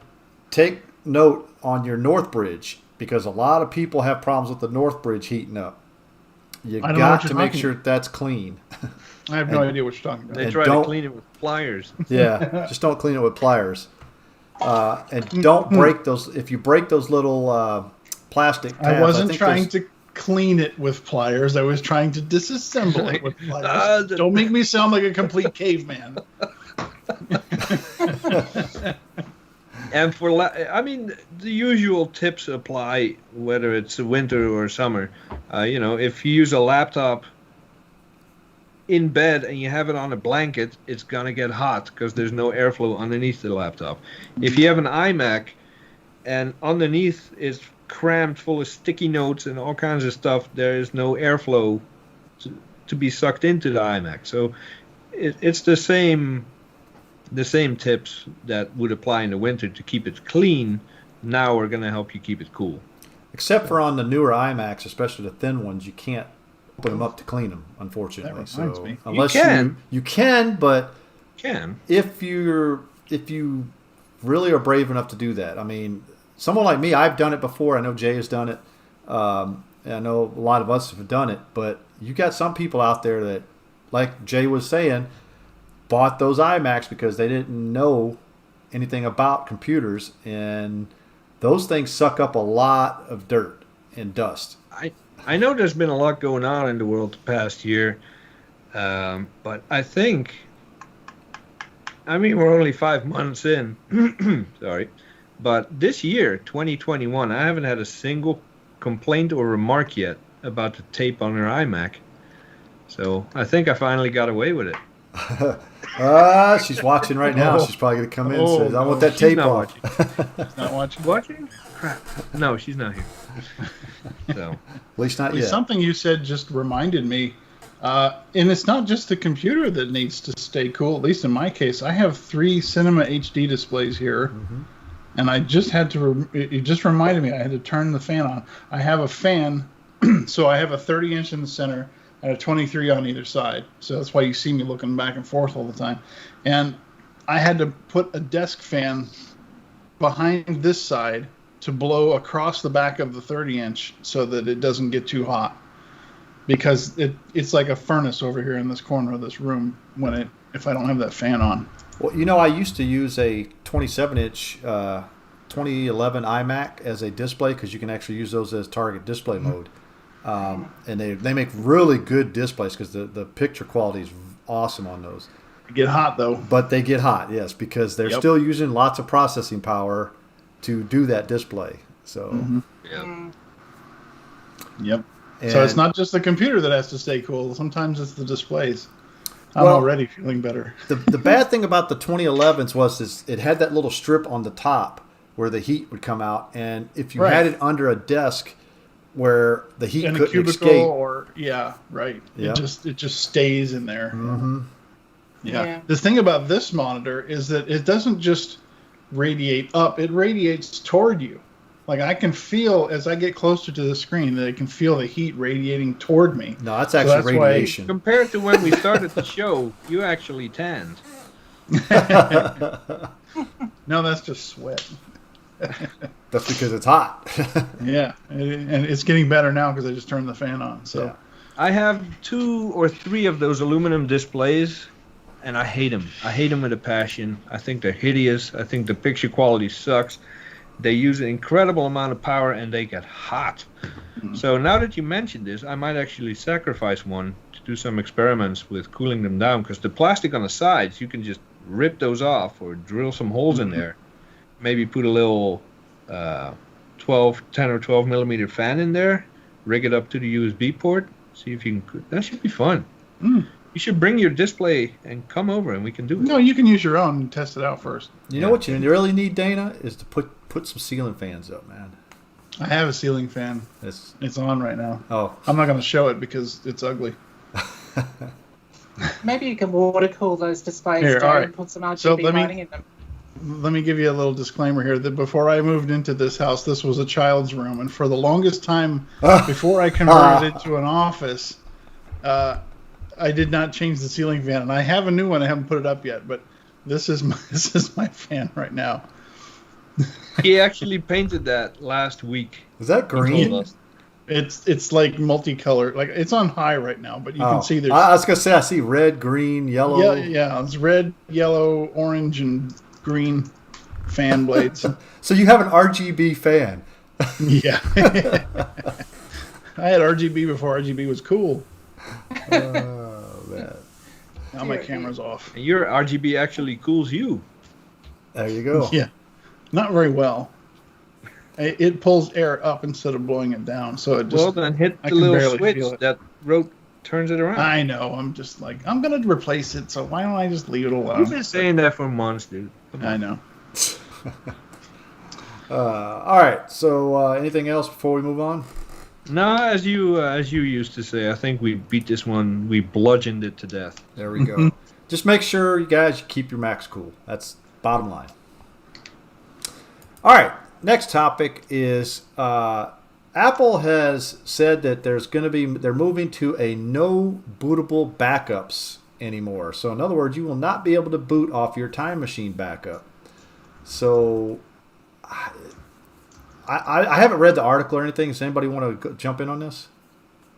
take note on your north bridge, because a lot of people have problems with the north bridge heating up. You I don't know got what you're to make talking sure that's clean. I have no idea what you're talking about. They And try to don't- clean it with pliers. Yeah, just don't clean it with pliers. And don't break those. If you break those little plastic tabs, I wasn't think trying there's- to clean it with pliers. I was trying to disassemble it with pliers. the- Don't make me sound like a complete caveman. And the usual tips apply whether it's winter or summer. If you use a laptop in bed and you have it on a blanket, it's gonna get hot because there's no airflow underneath the laptop. If you have an iMac and underneath is crammed full of sticky notes and all kinds of stuff, there is no airflow to be sucked into the iMac. So it's the same tips that would apply in the winter to keep it clean. Now we're gonna help you keep it cool. Except for on the newer iMacs, especially the thin ones, you can't open them up to clean them, unfortunately. That reminds So me. unless You can. you can, but Can. if you really are brave enough to do that, I mean, someone like me, I've done it before. I know Jay has done it. And I know a lot of us have done it. But you got some people out there that, like Jay was saying, bought those iMacs because they didn't know anything about computers, and those things suck up a lot of dirt and dust. I know there's been a lot going on in the world the past year, but I think, we're only 5 months in, sorry, but this year, 2021, I haven't had a single complaint or remark yet about the tape on her iMac. So I think I finally got away with it. She's watching right now. She's probably going to come in and say, I want that she's tape not off. She's not watching. Watching? Crap. No, she's not here. So At least not yet. Something you said just reminded me, and it's not just the computer that needs to stay cool. At least in my case, I have 3 Cinema HD displays here, and I just had to. It just reminded me I had to turn the fan on. I have a fan, so I have a 30-inch in the center and a 23 on either side. So that's why you see me looking back and forth all the time. And I had to put a desk fan behind this side to blow across the back of the 30-inch so that it doesn't get too hot, because it's like a furnace over here in this corner of this room if I don't have that fan on. Well, I used to use a 27-inch 2011 iMac as a display, because you can actually use those as target display mode. And they make really good displays because the picture quality is awesome on those. They get hot, though. But they get hot, yes, because they're still using lots of processing power to do that display. So, Yep. So it's not just the computer that has to stay cool. Sometimes it's the displays. I'm already feeling better. The bad thing about the 2011s was it had that little strip on the top where the heat would come out, and if you had it under a desk where the heat in couldn't a cubicle escape, Yep. It just stays in there. Mm-hmm. Yeah. The thing about this monitor is that it doesn't just radiate up; it radiates toward you. Like, I can feel, as I get closer to the screen, that I can feel the heat radiating toward me. No, that's actually radiation. Compared to when we started the show, you actually tanned. No, that's just sweat. That's because it's hot. Yeah, and it's getting better now because I just turned the fan on. So yeah. I have 2 or 3 of those aluminum displays, and I hate them. I hate them with a passion. I think they're hideous. I think the picture quality sucks. They use an incredible amount of power, and they get hot. So now that you mentioned this, I might actually sacrifice one to do some experiments with cooling them down, because the plastic on the sides, you can just rip those off or drill some holes in there. Maybe put a little 10 or 12 millimeter fan in there, rig it up to the USB port, see if you can. That should be fun. You should bring your display and come over, and we can do it. No, you can use your own and test it out first. You know what you really need, Dana, is to put some ceiling fans up, man. I have a ceiling fan. It's on right now. Oh, I'm not going to show it because it's ugly. Maybe you can water cool those displays and put some RGB lighting in them. Let me give you a little disclaimer here that before I moved into this house, this was a child's room, and for the longest time before I converted it to an office, I did not change the ceiling fan, and I have a new one. I haven't put it up yet, but this is my fan right now. He actually painted that last week. Is that green? It's like multicolored. Like, it's on high right now, but you can see there's. I was gonna say I see red, green, yellow. Yeah. It's red, yellow, orange, and green fan blades. So you have an RGB fan. Yeah. I had RGB before RGB was cool. Oh man. Now my camera's off. And your RGB actually cools you. There you go. Yeah. Not very well. It pulls air up instead of blowing it down, so it just. Well, then hit the little switch that turns it around. I know. I'm just like, I'm gonna replace it, so why don't I just leave it alone? You've been saying that for months, dude. I know. All right. So, anything else before we move on? No, as you used to say, I think we beat this one. We bludgeoned it to death. There we go. Just make sure you guys keep your Macs cool. That's bottom line. All right. Next topic is Apple has said that they're moving to a no bootable backups anymore. So in other words, you will not be able to boot off your Time Machine backup. So I haven't read the article or anything. Does anybody want to jump in on this?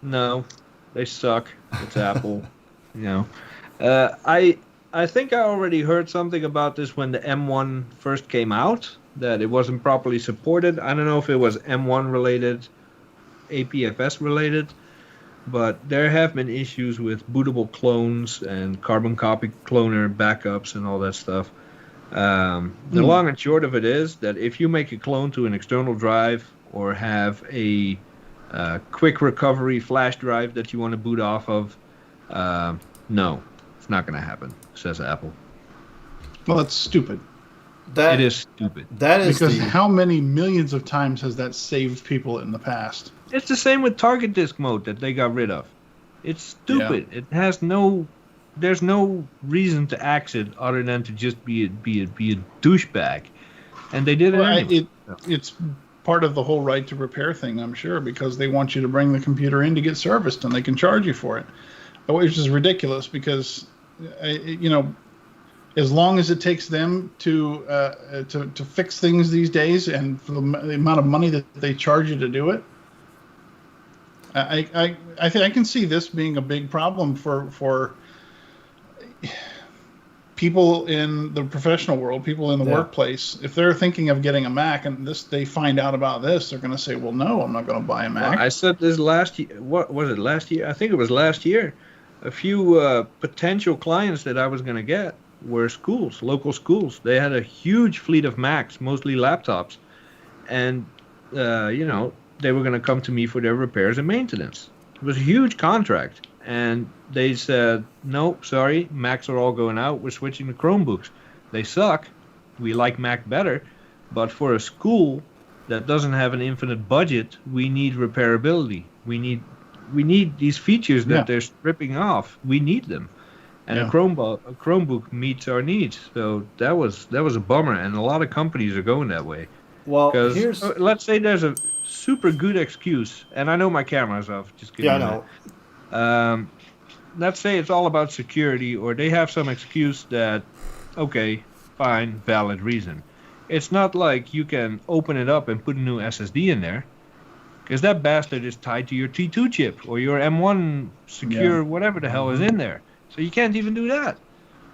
No, they suck. It's Apple. I think I already heard something about this when the M1 first came out, that it wasn't properly supported. I don't know if it was M1 related, APFS related, but there have been issues with bootable clones and carbon copy cloner backups and all that stuff. The long and short of it is that if you make a clone to an external drive or have a quick recovery flash drive that you want to boot off of. No, it's not going to happen, says Apple. Well, that's stupid. It is stupid. That is because how many millions of times has that saved people in the past? It's the same with target disk mode that they got rid of. It's stupid. Yeah. It has there's no reason to axe it other than to just be a douchebag. And they did it anyway. It's part of the whole right to repair thing, I'm sure, because they want you to bring the computer in to get serviced and they can charge you for it. Which is ridiculous because, as long as it takes them to fix things these days and for the amount of money that they charge you to do it, I can see this being a big problem for people in the professional world, people in the workplace. If they're thinking of getting a Mac and they find out about this, they're going to say, well, no, I'm not going to buy a Mac. Well, I said this last year. What was it last year? I think it was last year. A few potential clients that I was going to get were schools, local schools. They had a huge fleet of Macs, mostly laptops. And, they were going to come to me for their repairs and maintenance. It was a huge contract. And they said, no, sorry, Macs are all going out. We're switching to Chromebooks. They suck. We like Mac better. But for a school that doesn't have an infinite budget, we need repairability. We need these features that they're stripping off. We need them. And a Chromebook meets our needs. So that was a bummer. And a lot of companies are going that way. Well, because let's say there's a super good excuse, and I know my camera's off. Just kidding. Yeah, I know. Let's say it's all about security, or they have some excuse that, okay, fine, valid reason. It's not like you can open it up and put a new SSD in there, because that bastard is tied to your T2 chip or your M1 secure whatever the hell is in there. So you can't even do that.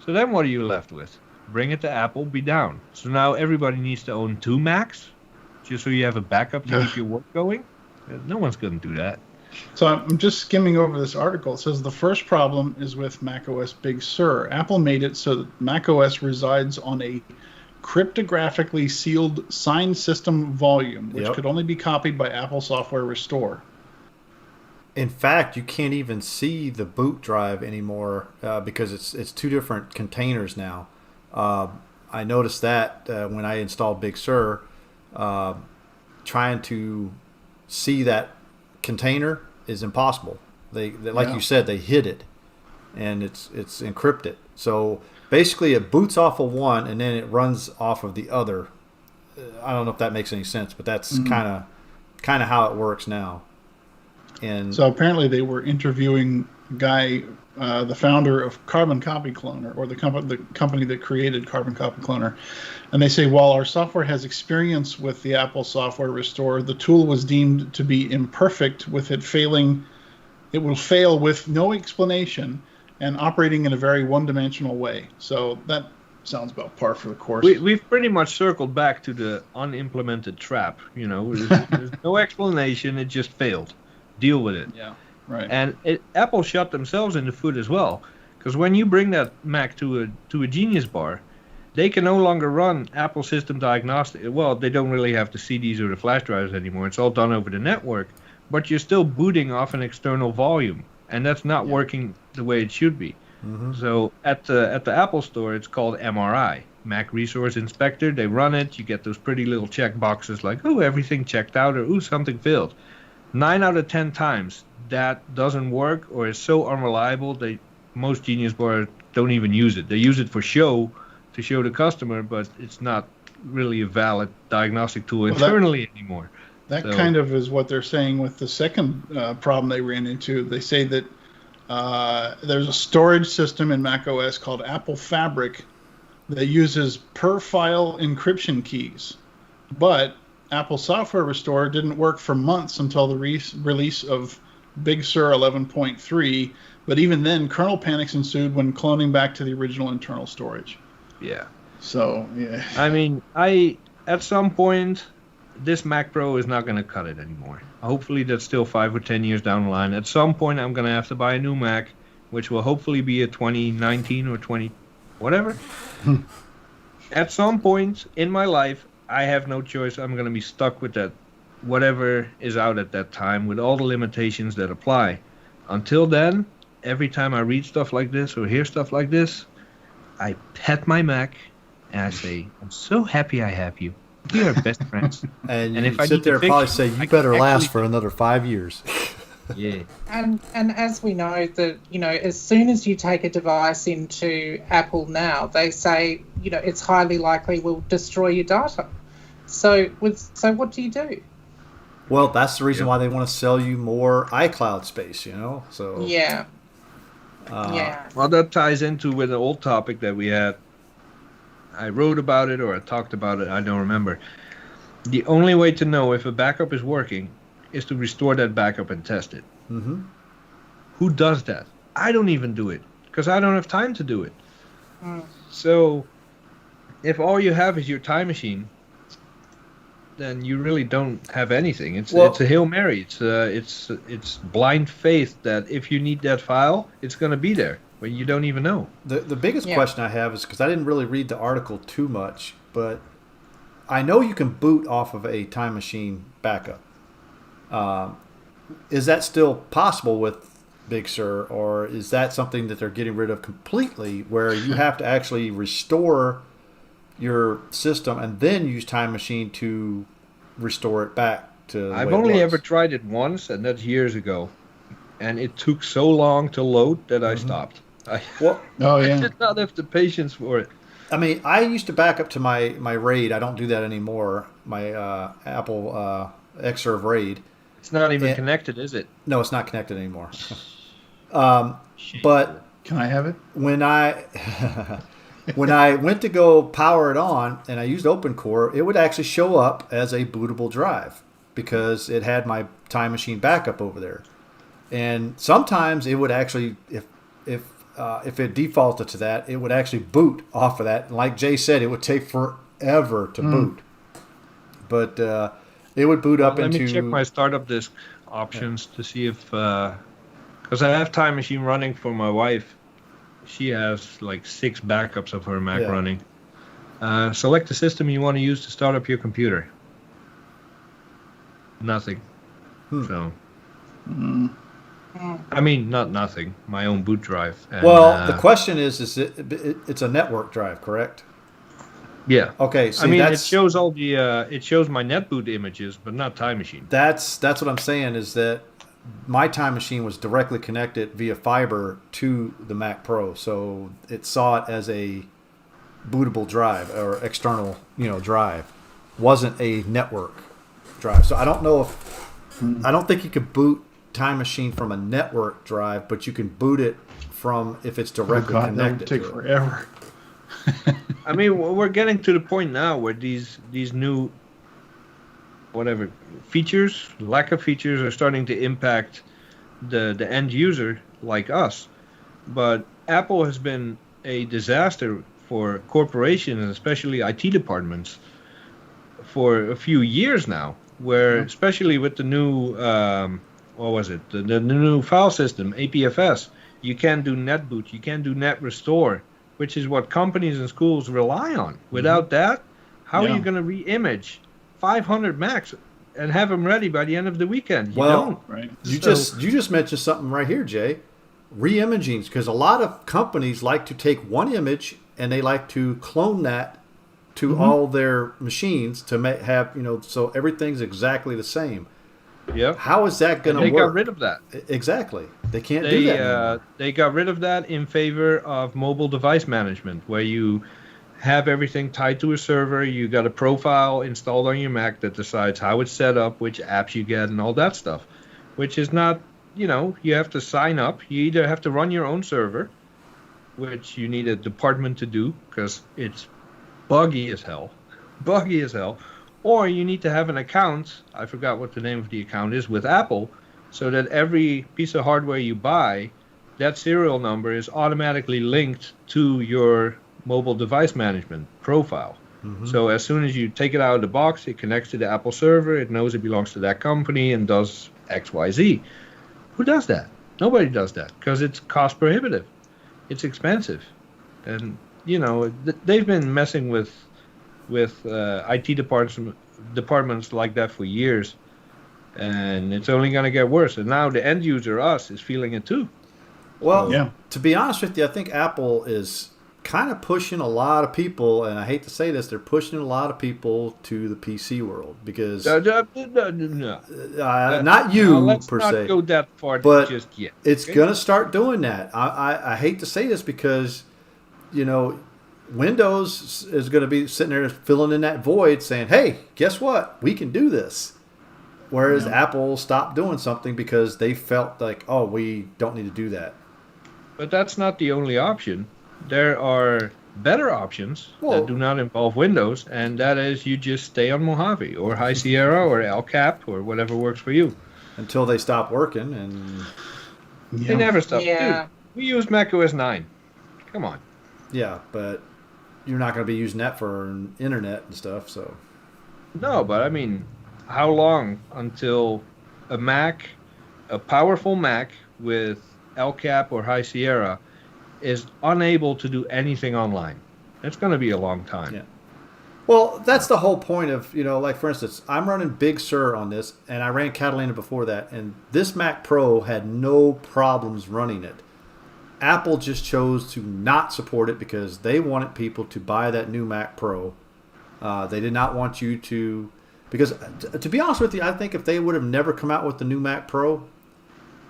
So then what are you left with? Bring it to Apple, be down. So now everybody needs to own 2 Macs, just so you have a backup to keep your work going? No one's going to do that. So I'm just skimming over this article. It says the first problem is with macOS Big Sur. Apple made it so that macOS resides on a cryptographically sealed signed system volume, which could only be copied by Apple Software Restore. In fact, you can't even see the boot drive anymore because it's 2 different containers now. I noticed that when I installed Big Sur, trying to see that container is impossible. They like you said, they hid it, and it's encrypted. So basically, it boots off of one and then it runs off of the other. I don't know if that makes any sense, but that's kind of how it works now. And so apparently, they were interviewing a guy, the founder of Carbon Copy Cloner, or the company that created Carbon Copy Cloner. And they say, while our software has experience with the Apple Software Restore, the tool was deemed to be imperfect, with it failing. It will fail with no explanation and operating in a very one-dimensional way. So that sounds about par for the course. We've pretty much circled back to the unimplemented trap. There's no explanation. It just failed. Deal with it. Yeah, right. And Apple shot themselves in the foot as well, because when you bring that Mac to a Genius Bar, they can no longer run Apple System Diagnostic. Well, they don't really have the CDs or the flash drives anymore. It's all done over the network, but you're still booting off an external volume, and that's not working the way it should be. Mm-hmm. So at the Apple Store, it's called MRI, Mac Resource Inspector. They run it. You get those pretty little check boxes like, oh, everything checked out, or, oh, something failed. 9 out of 10 times that doesn't work or is so unreliable most Genius Bars don't even use it. They use it for show to show the customer, but it's not really a valid diagnostic tool internally anymore. That kind of is what they're saying with the second problem they ran into. They say that there's a storage system in macOS called Apple Fabric that uses per-file encryption keys, but Apple Software Restore didn't work for months until the release of Big Sur 11.3, but even then, kernel panics ensued when cloning back to the original internal storage. Yeah. So, yeah. I mean, at some point, this Mac Pro is not going to cut it anymore. Hopefully, that's still 5 or 10 years down the line. At some point, I'm going to have to buy a new Mac, which will hopefully be a 2019 or 20, whatever. At some point in my life, I have no choice. I'm going to be stuck with that whatever is out at that time with all the limitations that apply. Until then, every time I read stuff like this or hear stuff like this, I pet my Mac and I say, I'm so happy I have you. We are best friends. And And you if I sit need to there and fix probably it, say, I you can better last actually for another 5 years. Yeah. And as we know that, as soon as you take a device into Apple now, they say, it's highly likely will destroy your data. So what do you do? Well, that's the reason Yep. why they want to sell you more iCloud space, So Yeah. uh, Yeah. Well, that ties into with an old topic that we had. I wrote about it or I talked about it. I don't remember. The only way to know if a backup is working is to restore that backup and test it. mhm. Who does that? I don't even do it because I don't have time to do it. Mm. So if all you have is your time machine, then you really don't have anything. It's a Hail Mary. It's blind faith that if you need that file, it's going to be there when you don't even know. The biggest Yeah. question I have is because I didn't really read the article too much, but I know you can boot off of a time machine backup. Is that still possible with Big Sur, or is that something that they're getting rid of completely, where you have to actually restore your system and then use Time Machine to restore it back to the I've way it only was? ever tried it once, and that's years ago. And it took so long to load that I Mhm. stopped. I Well, Oh I yeah. did not have the patience for it. I mean, I used to back up to my RAID. I don't do that anymore. My Apple Xserve RAID. It's not even Yeah. connected, is it? No, it's not connected anymore. Shame. But Can I have it? when I when I went to go power it on and I used OpenCore, it would actually show up as a bootable drive because it had my Time Machine backup over there. And sometimes it would actually, if it defaulted to that, it would actually boot off of that. And like Jay said, it would take forever to boot. But it would boot up Let into. me check my startup disk options to see if, because I have Time Machine running for my wife. She has like 6 backups of her Mac Yeah. running. Select the system you want to use to start up your computer. Nothing. So, Mm. I mean, not nothing. My own boot drive. And, Well, the question is it's a network drive, correct? yeah. Okay, see, I mean, it that's shows all the it shows my netboot images, but not Time Machine. that's what I'm saying is that my Time Machine was directly connected via fiber to the Mac Pro, so it saw it as a bootable drive or external, drive. Wasn't a network drive. So I don't know if I don't think you could boot Time Machine from a network drive, but you can boot it from if it's Oh directly God, that would connected. take to it. forever. I mean, we're getting to the point now where these new whatever features, lack of features, are starting to impact the end user like us. But Apple has been a disaster for corporations, and especially IT departments, for a few years now. Where especially with the new what was it? The new file system, APFS, you can't do netboot, you can't do net restore, which is what companies and schools rely on. Without that, how are Yeah. you going to re-image 500 Macs and have them ready by the end of the weekend? You Well, don't. Right. You So- just mentioned something right here, Jay. Re-imaging, because a lot of companies like to take one image and they like to clone that to all their machines to have so everything's exactly the same. Yeah. How is that going They to work? got rid of that. Exactly. They can't do that anymore. They got rid of that in favor of mobile device management, where you have everything tied to a server. You got a profile installed on your Mac that decides how it's set up, which apps you get, and all that stuff. Which is not, you have to sign up. You either have to run your own server, which you need a department to do because it's buggy as hell, or you need to have an account. I forgot what the name of the account is with Apple, so that every piece of hardware you buy, that serial number is automatically linked to your mobile device management profile. So as soon as you take it out of the box, it connects to the Apple server. It knows it belongs to that company and does X, Y, Z. Who does that? Nobody does that because it's cost prohibitive. It's expensive, and they've been messing with IT departments like that for years. and it's only going to get worse. And now the end user, us, is feeling it too. Well, Yeah. to be honest with you, I think Apple is kind of pushing a lot of people, and I hate to say this, they're pushing a lot of people to the PC world because No. not you Let's per not se, go that far but just yet. it's okay? gonna start doing that. I hate to say this because Windows is going to be sitting there filling in that void, saying, "Hey, guess what? We can do this." Whereas Apple stopped doing something because they felt like, "Oh, we don't need to do that." But that's not the only option. There are better options that do not involve Windows, and that is you just stay on Mojave or High Sierra or El Cap or whatever works for you. Until they stop working, and They never stop. Yeah. Dude, we use Mac OS 9. Come on. yeah, but you're not going to be using that for internet and stuff. So No, but I mean, how long until a Mac, a powerful Mac with El Cap or High Sierra, is unable to do anything online? It's going to be a long time. Yeah. Well, that's the whole point of, like for instance, I'm running Big Sur on this, and I ran Catalina before that, and this Mac Pro had no problems running it. Apple just chose to not support it because they wanted people to buy that new Mac Pro. They did not want you to, because to be honest with you, I think if they would have never come out with the new Mac Pro,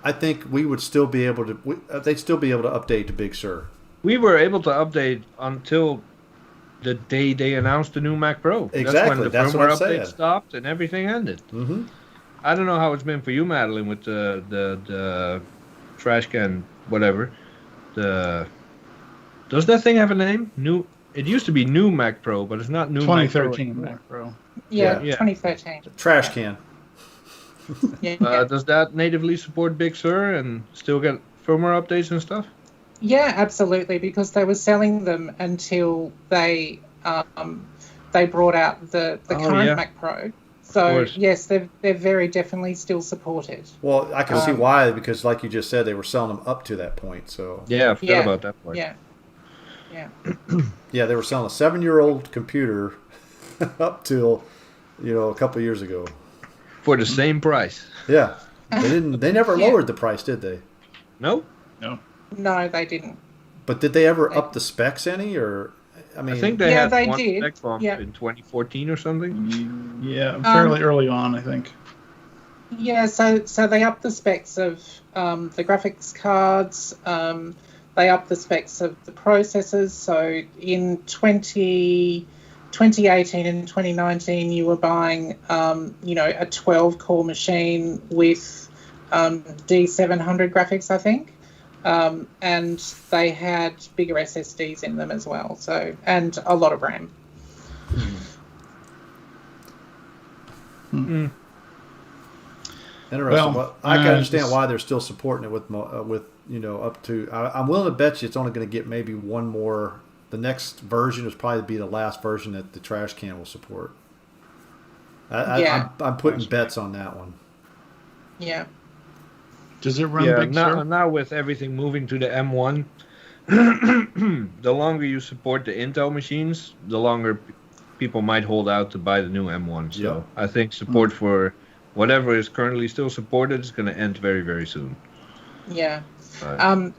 I think we would still be able to. They'd still be able to update to Big Sur. We were able to update until the day they announced the new Mac Pro. Exactly. That's when what the I'm firmware update saying. stopped and everything ended. Mm-hmm. I don't know how it's been for you, Madeleine, with the trash can, whatever. Does that thing have a name? New. It used to be New Mac Pro, but it's not New Mac Pro. 2013 Mac Pro. Yeah, Yeah. 2013. Trash can. Yeah. Does that natively support Big Sur and still get firmware updates and stuff? Yeah, absolutely, because they were selling them until they brought out the current Mac Pro. So yes, they're very definitely still supported. Well, I can see why, because like you just said, they were selling them up to that point. So Yeah, I forgot about that part. Yeah. Yeah. yeah, they were selling a 7-year-old computer up till a couple of years ago. For the same price. Yeah, they never lowered the price, did they? No. No, they didn't. But did they ever up the specs any, or I think they had they one did. spec bump in 2014 or something. Yeah, fairly early on, I think. Yeah, so they upped the specs of the graphics cards. They upped the specs of the processors. So in 2018 and 2019, you were buying, a 12-core machine with D700 graphics, I think. And they had bigger SSDs in them as well, and a lot of RAM. Interesting. Well, I can understand why they're still supporting it with up to. I'm willing to bet you it's only going to get maybe one more. The next version is probably be the last version that the trash can will support. I'm putting bets on that one. Yeah. Does it run Big Sur? Now with everything moving to the M1, the longer you support the Intel machines, the longer people might hold out to buy the new M1. So I think support for whatever is currently still supported is going to end very, very soon. Yeah.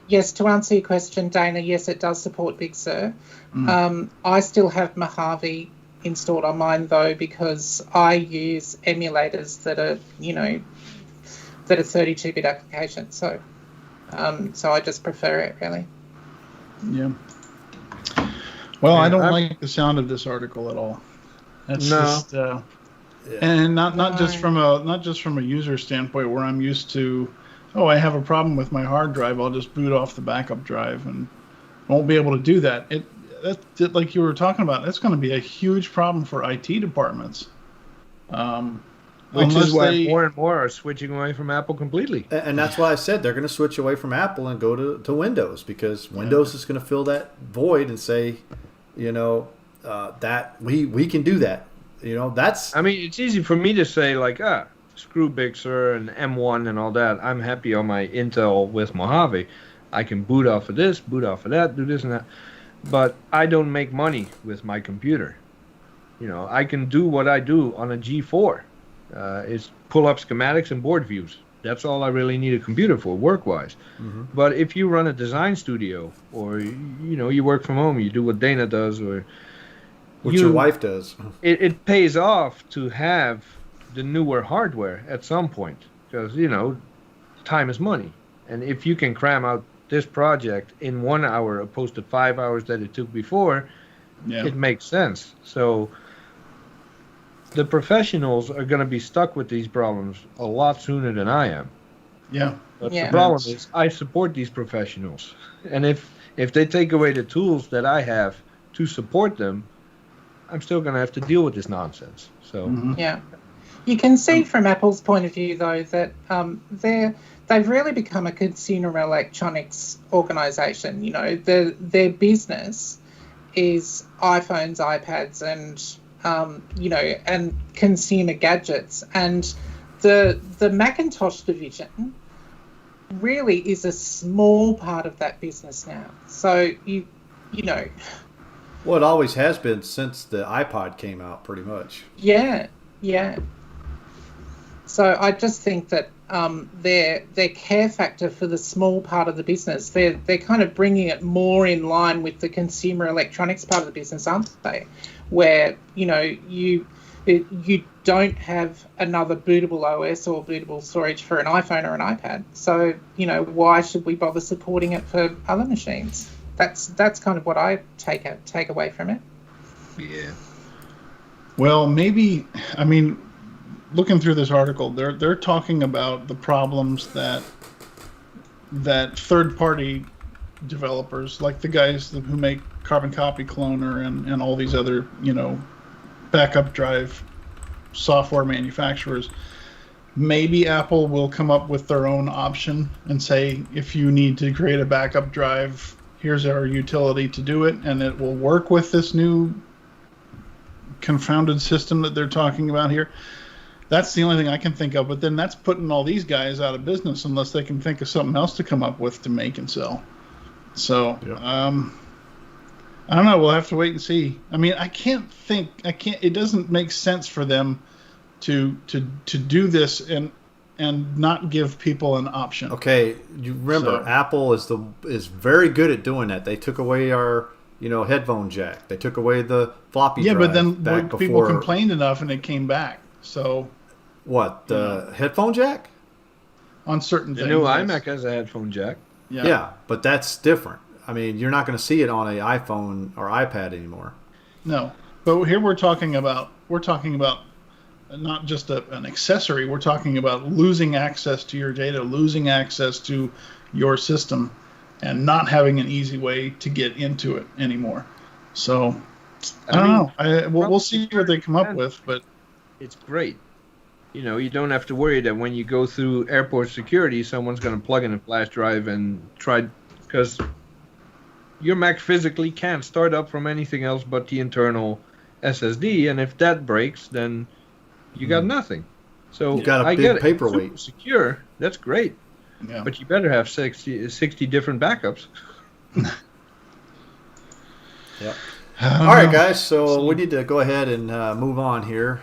Yes, to answer your question, Dana, yes, it does support Big Sur. I still have Mojave installed on mine, though, because I use emulators that are, 32-bit applications. So I just prefer it, really. Yeah. Well, I don't like the sound of this article at all. That's just, and not just from a user standpoint where I'm used to, I have a problem with my hard drive, I'll just boot off the backup drive and won't be able to do that. That like you were talking about, that's going to be a huge problem for IT departments. Which is why more and more are switching away from Apple completely. And that's why I said they're going to switch away from Apple and go to Windows, because Windows is going to fill that void and say, that we can do that. That's. I mean, it's easy for me to say like, screw Big Sur and M1 and all that. I'm happy on my Intel with Mojave. I can boot off of this, boot off of that, do this and that. But I don't make money with my computer. I can do what I do on a G4. is pull up schematics and board views. That's all I really need a computer for, work-wise. Mm-hmm. But if you run a design studio, or you work from home, you do what Dana does, or What your wife does. it pays off to have the newer hardware at some point, because time is money, and if you can cram out this project in 1 hour opposed to 5 hours that it took before, it makes sense. So the professionals are going to be stuck with these problems a lot sooner than I am. Yeah. But the problem is I support these professionals. And if they take away the tools that I have to support them, I'm still going to have to deal with this nonsense. So Yeah. You can see from Apple's point of view, though, that they've really become a consumer electronics organisation. Their business is iPhones, iPads, and and consumer gadgets. And the Macintosh division really is a small part of that business now. So Well, it always has been since the iPod came out, pretty much. Yeah. So I just think that their care factor for the small part of the business, they're kind of bringing it more in line with the consumer electronics part of the business, aren't they? Where you don't have another bootable OS or bootable storage for an iPhone or an iPad. So why should we bother supporting it for other machines? That's kind of what I take away from it. yeah. Well, maybe, looking through this article, they're talking about the problems that third-party developers, like the guys who make Carbon Copy Cloner and all these other, backup drive software manufacturers, maybe Apple will come up with their own option and say, if you need to create a backup drive, here's our utility to do it, and it will work with this new confounded system that they're talking about here. That's the only thing I can think of, but then that's putting all these guys out of business unless they can think of something else to come up with to make and sell. So, I don't know. We'll have to wait and see. It doesn't make sense for them to do this and not give people an option. Okay, you remember Apple is very good at doing that. They took away our headphone jack. They took away the floppy drive. Yeah, but then back people before. complained enough and it came back. So What, the headphone jack? On certain The things. new iMac has a headphone jack. Yeah, but that's different. You're not going to see it on an iPhone or iPad anymore. No, but here we're talking about not just an accessory. We're talking about losing access to your data, losing access to your system, and not having an easy way to get into it anymore. So I don't know. We'll see what they come up with, but it's great. You don't have to worry that when you go through airport security, someone's going to plug in a flash drive and try, because your Mac physically can't start up from anything else but the internal SSD, and if that breaks, then you got nothing. So you got a I big get it. paperweight. Super secure, that's great. yeah. But you better have 60 different backups. Yep. All right, guys. So we need to go ahead and move on here.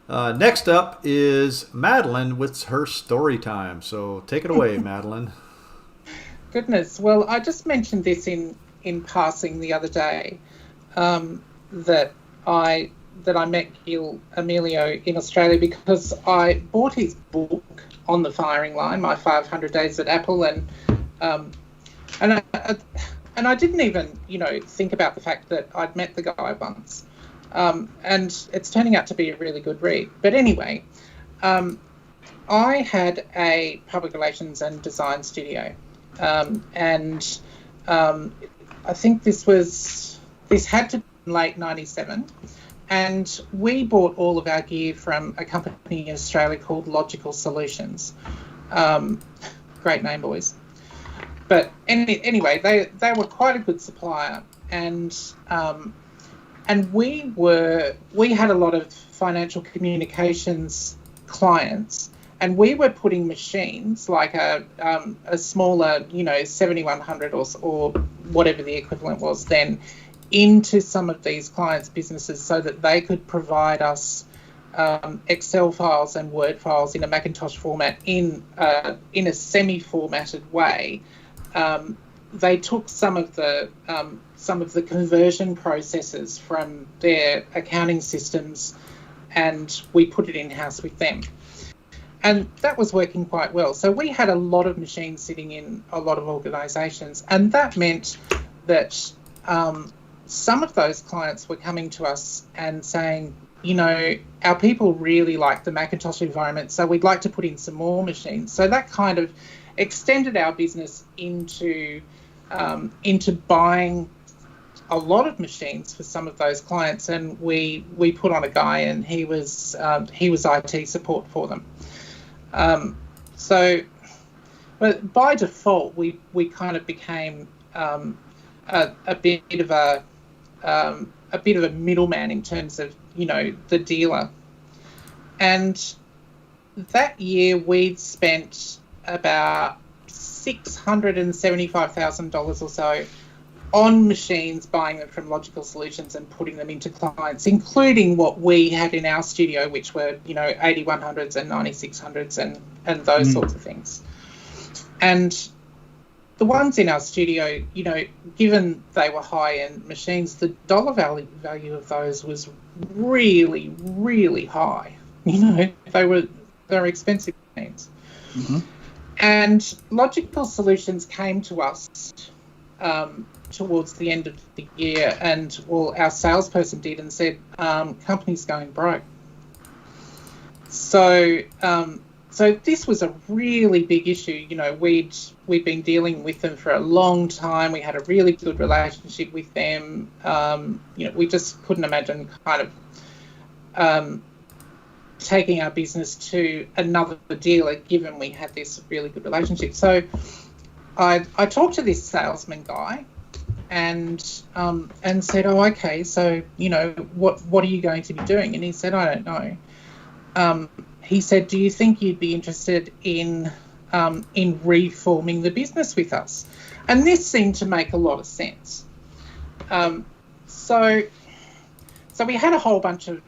Next up is Madeleine with her story time. So take it away, Madeleine. Goodness. Well, I just mentioned this in passing the other day, that I met Gil Amelio in Australia because I bought his book On the Firing Line, My 500 Days at Apple, and I didn't even think about the fact that I'd met the guy once, and it's turning out to be a really good read. But anyway, I had a public relations and design studio. And I think this had to be late 97, and we bought all of our gear from a company in Australia called Logical Solutions. Great name, boys. But anyway, they were quite a good supplier, and we had a lot of financial communications clients. And we were putting machines like a smaller, 7100 or whatever the equivalent was then, into some of these clients' businesses so that they could provide us Excel files and Word files in a Macintosh format in a semi-formatted way. They took some of the conversion processes from their accounting systems, and we put it in-house with them. And that was working quite well. So we had a lot of machines sitting in a lot of organisations, and that meant that some of those clients were coming to us and saying, you know, our people really like the Macintosh environment, so we'd like to put in some more machines. So that kind of extended our business into buying a lot of machines for some of those clients, and we put on a guy, and he was IT support for them. But by default, we kind of became a bit of a middleman in terms of, you know, the dealer. And that year we'd spent about $675,000 or so on machines, buying them from Logical Solutions and putting them into clients, including what we had in our studio, which were, you know, 8100s and 9600s and those sorts of things. And the ones in our studio, you know, given they were high-end machines, the dollar value of those was really, really high. You know, they were expensive machines. Mm-hmm. And Logical Solutions came to us towards the end of the year, and our salesperson did, and said, company's going broke. So this was a really big issue. You know, we'd been dealing with them for a long time. We had a really good relationship with them. You know, we just couldn't imagine kind of taking our business to another dealer, given we had this really good relationship. So I talked to this salesman guy and said, oh, okay, so, you know, what are you going to be doing? And he said, I don't know. He said, do you think you'd be interested in reforming the business with us? And this seemed to make a lot of sense. So we had a whole bunch of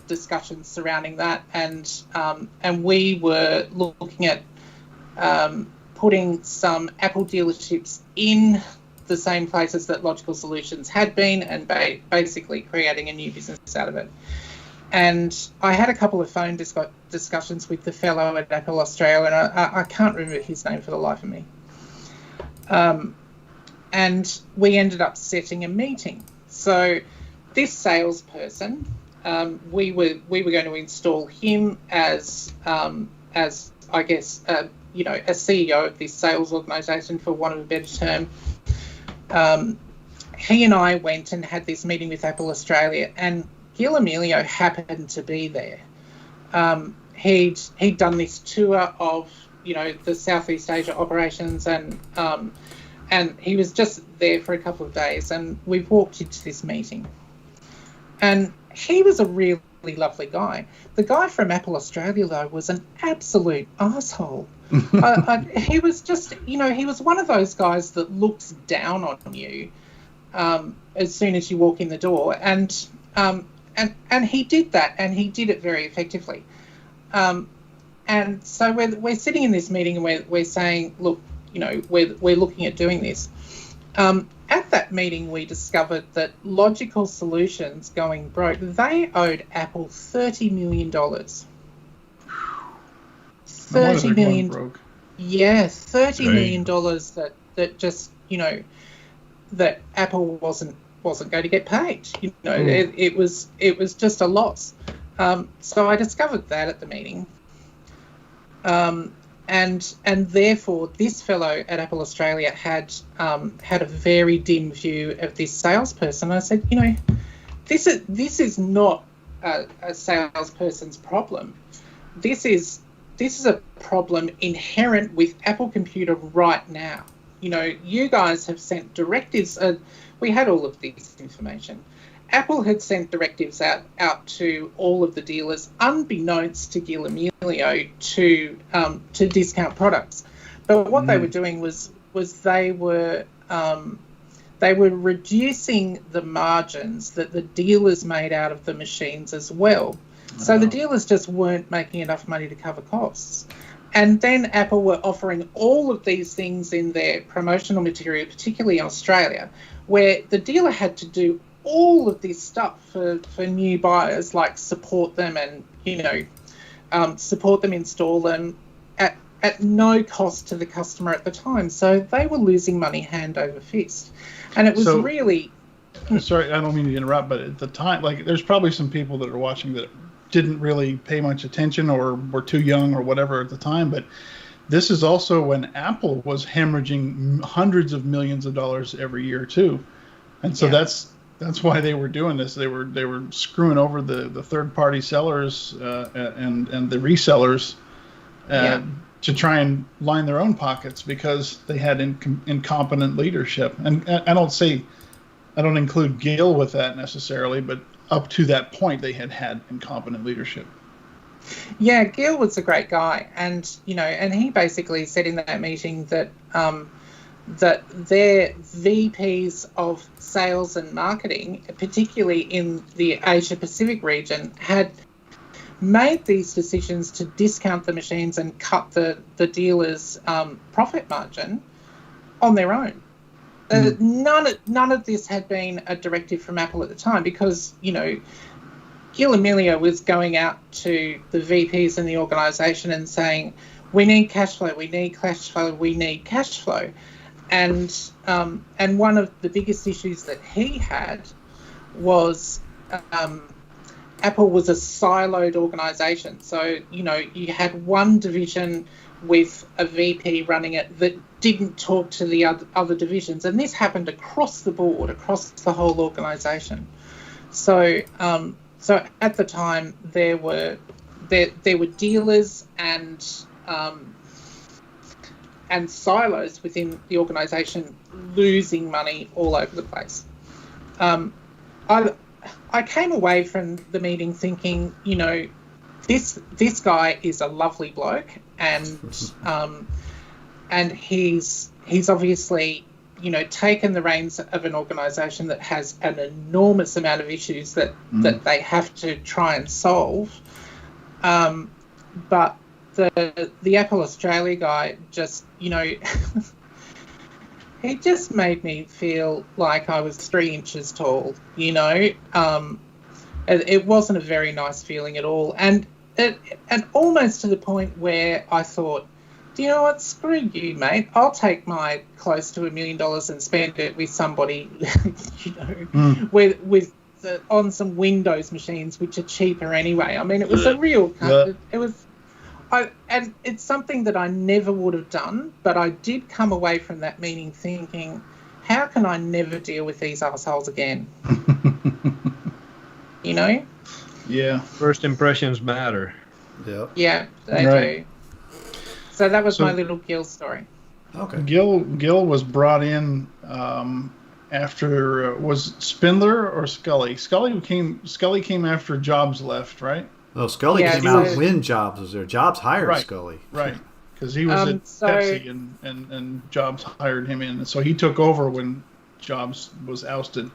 discussions surrounding that, and we were looking at putting some Apple dealerships in the same places that Logical Solutions had been, and basically creating a new business out of it. And I had a couple of phone discussions with the fellow at Apple Australia, and I can't remember his name for the life of me. And we ended up setting a meeting. So this salesperson, we were going to install him as I guess you know, a CEO of this sales organisation, for want of a better term. He and I went and had this meeting with Apple Australia, and Gil Amelio happened to be there. He'd done this tour of, you know, the Southeast Asia operations, and he was just there for a couple of days, and we walked into this meeting. And he was a really lovely guy. The guy from Apple Australia, though, was an absolute asshole. He was just, you know, he was one of those guys that looks down on you as soon as you walk in the door, and he did that, and he did it very effectively. And so we're sitting in this meeting, and we're saying, look, you know, we're looking at doing this. At that meeting, we discovered that Logical Solutions going broke, they owed Apple $30 million. $30 million. Broke. Yeah, $30 million that just, you know, that Apple wasn't going to get paid. You know, it was just a loss. So I discovered that at the meeting. And therefore, this fellow at Apple Australia had a very dim view of this salesperson. I said, you know, this is not a salesperson's problem. This is a problem inherent with Apple Computer right now. You know, you guys have sent directives. We had all of this information. Apple had sent directives out to all of the dealers, unbeknownst to Gil Amelio, to discount products. But what they were doing was they were reducing the margins that the dealers made out of the machines as well. So the dealers just weren't making enough money to cover costs. And then Apple were offering all of these things in their promotional material, particularly in Australia, where the dealer had to do all of this stuff for new buyers, like support them and, support them, install them at no cost to the customer at the time. So they were losing money hand over fist. And it was really... Sorry, I don't mean to interrupt, but at the time, like, there's probably some people that are watching that didn't really pay much attention or were too young or whatever at the time. But this is also when Apple was hemorrhaging hundreds of millions of dollars every year too, and so that's why they were doing this. They were screwing over the third party sellers and the resellers to try and line their own pockets because they had incompetent leadership. And I don't include Gil with that necessarily, but up to that point, they had incompetent leadership. Yeah, Gil was a great guy, and he basically said in that meeting that that their VPs of sales and marketing, particularly in the Asia Pacific region, had made these decisions to discount the machines and cut the dealers' profit margin on their own. None of this had been a directive from Apple at the time because, Gil Amelio was going out to the VPs in the organisation and saying, we need cash flow, we need cash flow, we need cash flow. And one of the biggest issues that he had was Apple was a siloed organisation. So, you had one division with a VP running it that didn't talk to the other divisions, and this happened across the board, across the whole organisation. So at the time there were dealers and silos within the organisation losing money all over the place. I came away from the meeting thinking, this guy is a lovely bloke, and he's obviously taken the reins of an organisation that has an enormous amount of issues that they have to try and solve. But the Apple Australia guy just he just made me feel like I was 3 inches tall. It wasn't a very nice feeling at all, and almost to the point where I thought, do you know what? Screw you, mate. I'll take my close to $1 million and spend it with somebody, on some Windows machines, which are cheaper anyway. I mean, it was a real. It was. And it's something that I never would have done, but I did come away from that meeting thinking, how can I never deal with these assholes again? Yeah. First impressions matter. Yeah. Yeah, they do. So that was my little Gil story. Okay. Gil was brought in after was Spindler or Scully? Scully came after Jobs left, right? No, Scully came out when Jobs was there. Jobs hired Scully. Right. Because he was at Pepsi and Jobs hired him in. So he took over when Jobs was ousted.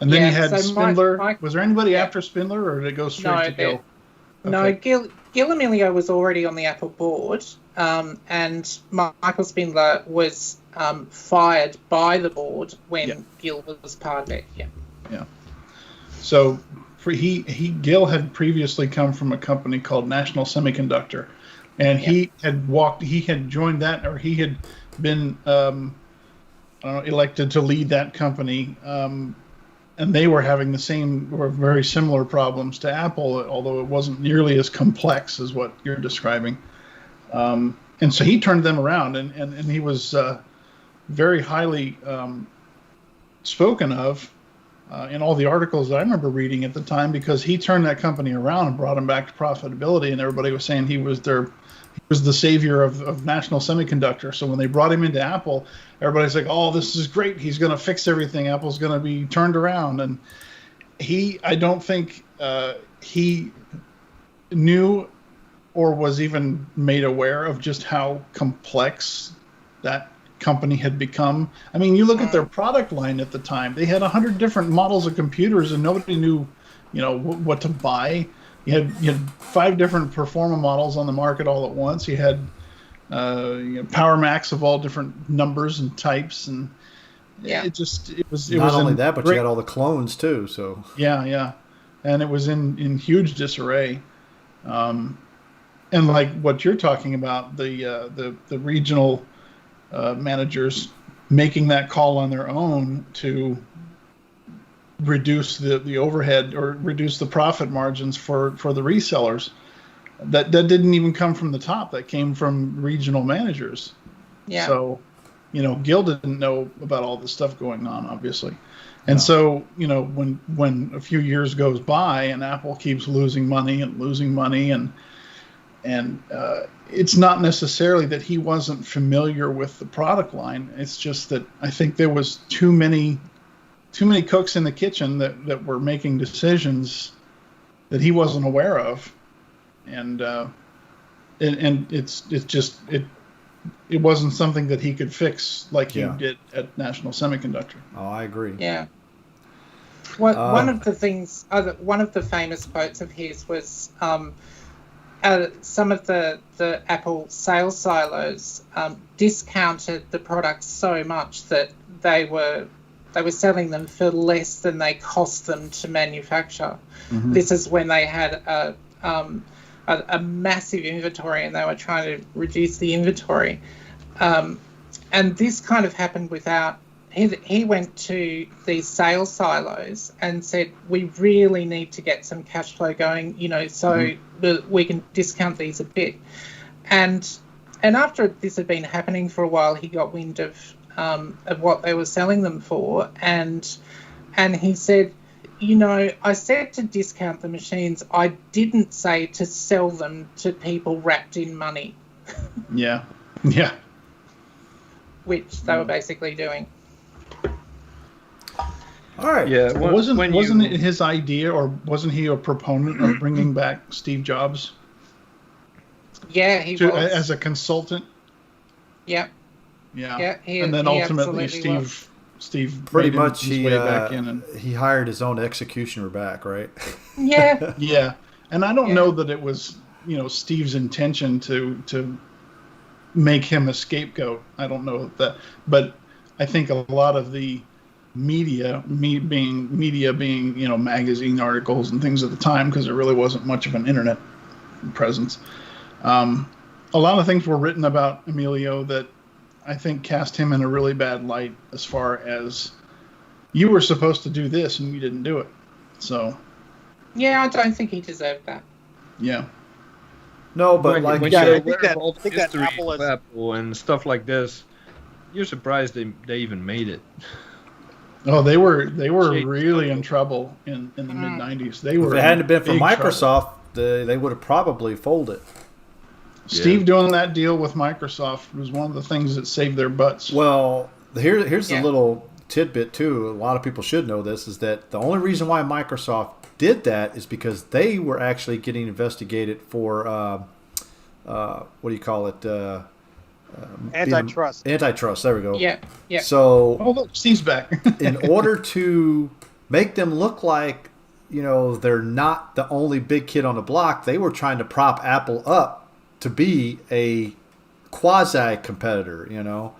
And then he had Spindler. Was there anybody after Spindler, or did it go straight to Gil? No, Gil Amelio was already on the Apple board, and Michael Spindler was fired by the board when Gil was part of it. Yeah. So Gil had previously come from a company called National Semiconductor, and he had joined that, or he had been elected to lead that company. And they were having very similar problems to Apple, although it wasn't nearly as complex as what you're describing. And so he turned them around, and he was very highly spoken of in all the articles that I remember reading at the time, because he turned that company around and brought them back to profitability, and everybody was saying he was the savior of National Semiconductor. So when they brought him into Apple, everybody's like, oh, this is great. He's going to fix everything. Apple's going to be turned around. And I don't think he knew or was even made aware of just how complex that company had become. I mean, you look at their product line at the time. They had 100 different models of computers, and nobody knew, what to buy. you had 5 different Performa models on the market all at once. You had Power Macs of all different numbers and types, and it was not only that, but great, you had all the clones too. So yeah, and it was in huge disarray. And like what you're talking about, the regional managers making that call on their own to reduce the overhead or reduce the profit margins for the resellers. That didn't even come from the top. That came from regional managers. Yeah. So, Gil didn't know about all this stuff going on, obviously. And so, when a few years goes by and Apple keeps losing money and it's not necessarily that he wasn't familiar with the product line. It's just that I think there was too many cooks in the kitchen that were making decisions that he wasn't aware of, and it wasn't something that he could fix like he did at National Semiconductor. Oh, I agree. Yeah. One of the famous quotes of his was some of the Apple sales silos discounted the products so much that they were selling them for less than they cost them to manufacture. Mm-hmm. This is when they had a massive inventory and they were trying to reduce the inventory. And this kind of happened without... He went to these sales silos and said, we really need to get some cash flow going, so we can discount these a bit. And after this had been happening for a while, he got wind of what they were selling them for, and he said, I said to discount the machines. I didn't say to sell them to people wrapped in money. Yeah. Which they were basically doing. All right. Yeah. Wasn't it his idea, or wasn't he a proponent of bringing back Steve Jobs? Yeah, he was as a consultant. Yeah. Yeah. And then ultimately Steve pretty much his way back in, and he hired his own executioner back, right? Yeah. Yeah. And I don't know that it was Steve's intention to make him a scapegoat. I don't know that, but I think a lot of the media being magazine articles and things at the time, because there really wasn't much of an internet presence. A lot of things were written about Emilio that I think cast him in a really bad light, as far as you were supposed to do this and you didn't do it. So yeah, I don't think he deserved that. Yeah. No, but when like you I aware think of all the that history Apple of is- Apple and stuff like this, you're surprised they even made it. Oh, they were really in trouble in the mid '90s. They were. If it hadn't been for big Microsoft, they would have probably folded. Steve doing that deal with Microsoft was one of the things that saved their butts. Well, here's a little tidbit too. A lot of people should know this, is that the only reason why Microsoft did that is because they were actually getting investigated for what do you call it? Antitrust. Antitrust. There we go. Yeah. So, look, Steve's back. in order to make them look like they're not the only big kid on the block, they were trying to prop Apple up to be a quasi competitor. Now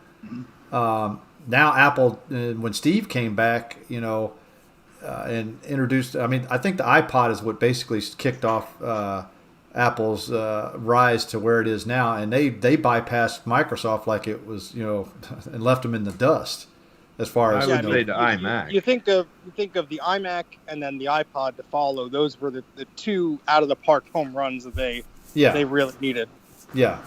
Apple, when Steve came back, and introduced. I mean, I think the iPod is what basically kicked off Apple's rise to where it is now, and they bypassed Microsoft like it was, and left them in the dust. As far as I would say the iMac. You think of the iMac and then the iPod to follow. Those were the two out of the park home runs that they really needed. Yeah.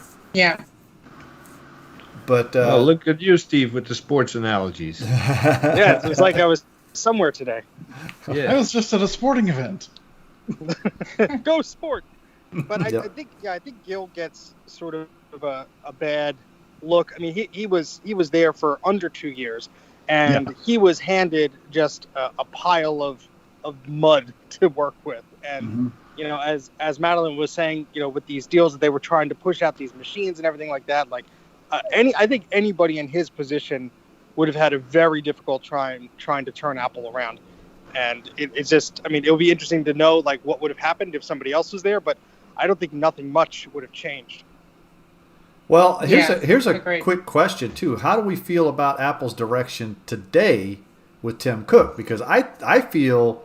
But look at you, Steve, with the sports analogies. Yeah, it's like I was somewhere today. I was just at a sporting event. Go sport. But I think Gil gets sort of a bad look. I mean, he was there for under 2 years, and he was handed just a pile of mud to work with. And as Madeleine was saying, with these deals that they were trying to push out these machines and everything like that, like I think anybody in his position would have had a very difficult time trying to turn Apple around. And it's just, I mean, it would be interesting to know like what would have happened if somebody else was there, but I don't think nothing much would have changed. Well, here's a agreed. quick question too. How do we feel about Apple's direction today with Tim Cook? Because I feel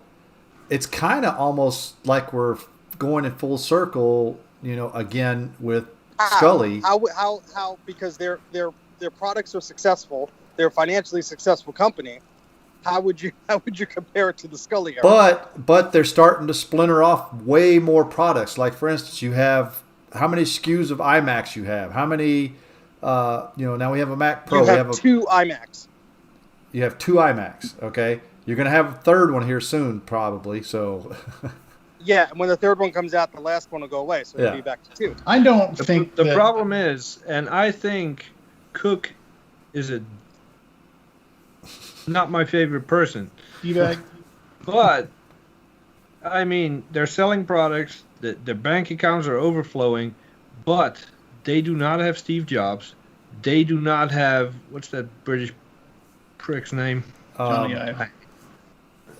it's kind of almost like we're going in full circle, again with Scully. How? Because their products are successful. They're a financially successful company. How would you compare it to the Scully era? But they're starting to splinter off way more products. Like for instance, you have how many SKUs of iMacs you have? How many? Now we have a Mac Pro. You have two iMacs. You have two iMacs. Okay, you're gonna have a third one here soon, probably. So. Yeah, and when the third one comes out, the last one will go away, so it'll be back to two. I don't think the problem is, and I think Cook is not my favorite person. But I mean, they're selling products. Their bank accounts are overflowing, but they do not have Steve Jobs. They do not have what's that British prick's name? Johnny Ive.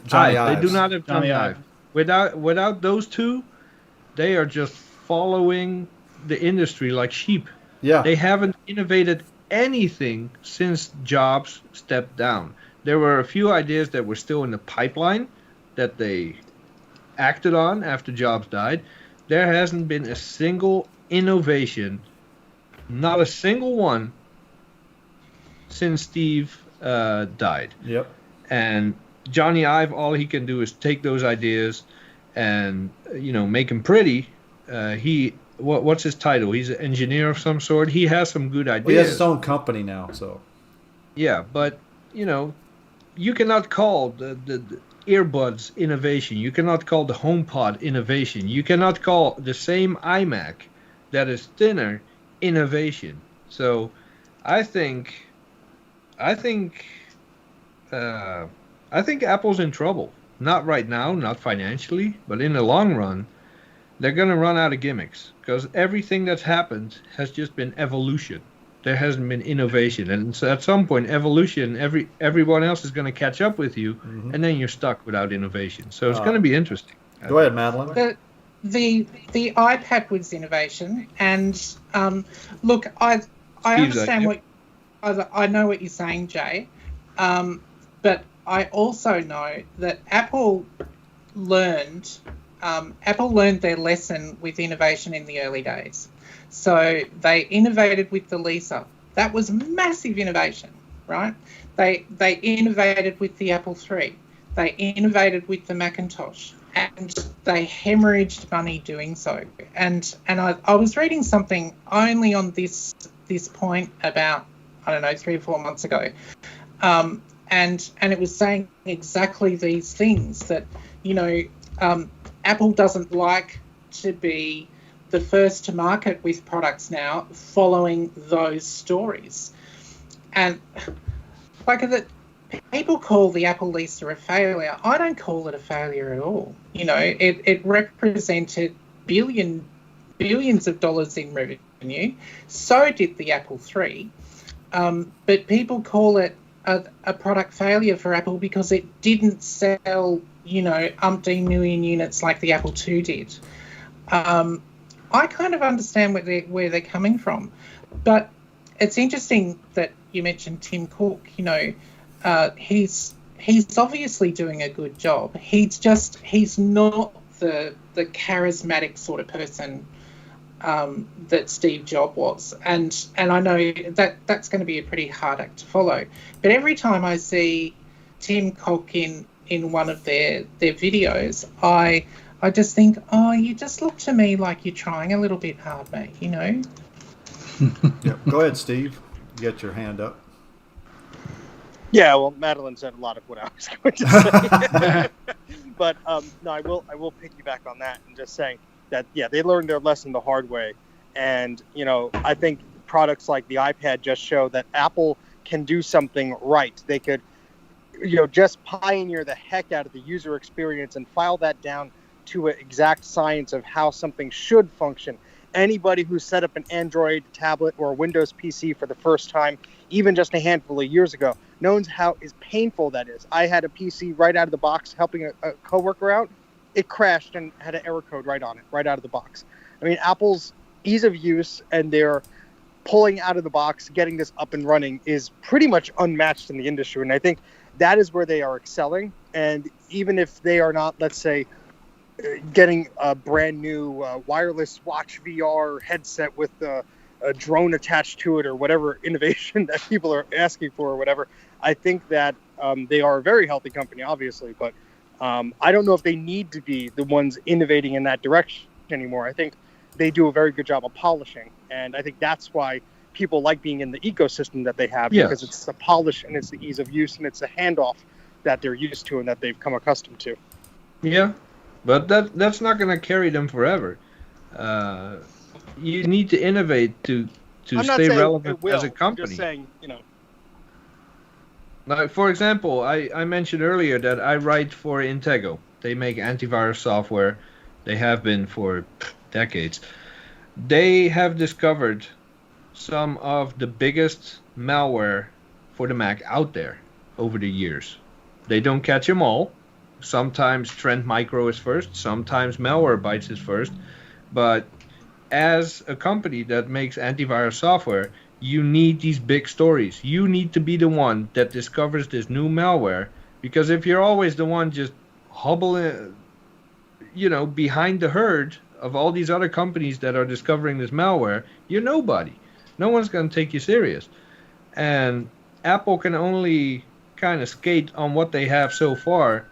Johnny Ive. Ives. They do not have Johnny Ive. Without those two, they are just following the industry like sheep. Yeah. They haven't innovated anything since Jobs stepped down. There were a few ideas that were still in the pipeline that they acted on after Jobs died. There hasn't been a single innovation, not a single one, since Steve died. Yep. And Johnny Ive, all he can do is take those ideas and make them pretty. What's his title? He's an engineer of some sort. He has some good ideas. Well, he has his own company now, so. Yeah, but you cannot call the earbuds innovation. You cannot call the HomePod innovation. You cannot call the same iMac that is thinner innovation. So, I think Apple's in trouble. Not right now, not financially, but in the long run, they're going to run out of gimmicks because everything that's happened has just been evolution. There hasn't been innovation, and so at some point, evolution, everyone else is going to catch up with you, and then you're stuck without innovation. So it's going to be interesting. Go ahead, Madeleine. The iPad was innovation, and look, I understand I know what you're saying, Jay, but I also know that Apple learned their lesson with innovation in the early days. So they innovated with the Lisa. That was massive innovation, right? They innovated with the Apple III. They innovated with the Macintosh, and they hemorrhaged money doing so. And I was reading something only on this point about, I don't know, 3 or 4 months ago, and it was saying exactly these things that Apple doesn't like to be the first to market with products now following those stories. And people call the Apple Lisa a failure. I don't call it a failure at all. It represented billions of dollars in revenue. So did the Apple III. But people call it a product failure for Apple because it didn't sell, umpteen million units like the Apple II did. I kind of understand where they're coming from, but it's interesting that you mentioned Tim Cook. He's obviously doing a good job. He's not the charismatic sort of person that Steve Jobs was, and I know that's going to be a pretty hard act to follow. But every time I see Tim Cook in one of their videos, I just think, oh, you just look to me like you're trying a little bit hard, mate, Yep. Go ahead, Steve. You got your hand up. Yeah, well, Madeline said a lot of what I was going to say. But no, I will piggyback on that and just saying that, yeah, they learned their lesson the hard way. And, I think products like the iPad just show that Apple can do something right. They could, just pioneer the heck out of the user experience and file that down to an exact science of how something should function. Anybody who set up an Android tablet or a Windows PC for the first time, even just a handful of years ago, knows how painful that is. I had a PC right out of the box helping a coworker out. It crashed and had an error code right on it, right out of the box. I mean, Apple's ease of use and their pulling out of the box, getting this up and running is pretty much unmatched in the industry. And I think that is where they are excelling. And even if they are not, let's say, getting a brand new wireless watch VR headset with a drone attached to it or whatever innovation that people are asking for or whatever, I think that they are a very healthy company, obviously. But I don't know if they need to be the ones innovating in that direction anymore. I think they do a very good job of polishing. And I think that's why people like being in the ecosystem that they have, because it's the polish and it's the ease of use and it's the handoff that they're used to and that they've come accustomed to. Yeah, but that's not going to carry them forever. You need to innovate to stay relevant as a company. I'm just saying, Like, for example, I mentioned earlier that I write for Intego. They make antivirus software. They have been for decades. They have discovered some of the biggest malware for the Mac out there over the years. They don't catch them all. Sometimes Trend Micro is first. Sometimes Malwarebytes is first. But as a company that makes antivirus software, you need these big stories. You need to be the one that discovers this new malware, because if you're always the one just hobbling, behind the herd of all these other companies that are discovering this malware, you're nobody. No one's going to take you serious. And Apple can only kind of skate on what they have so far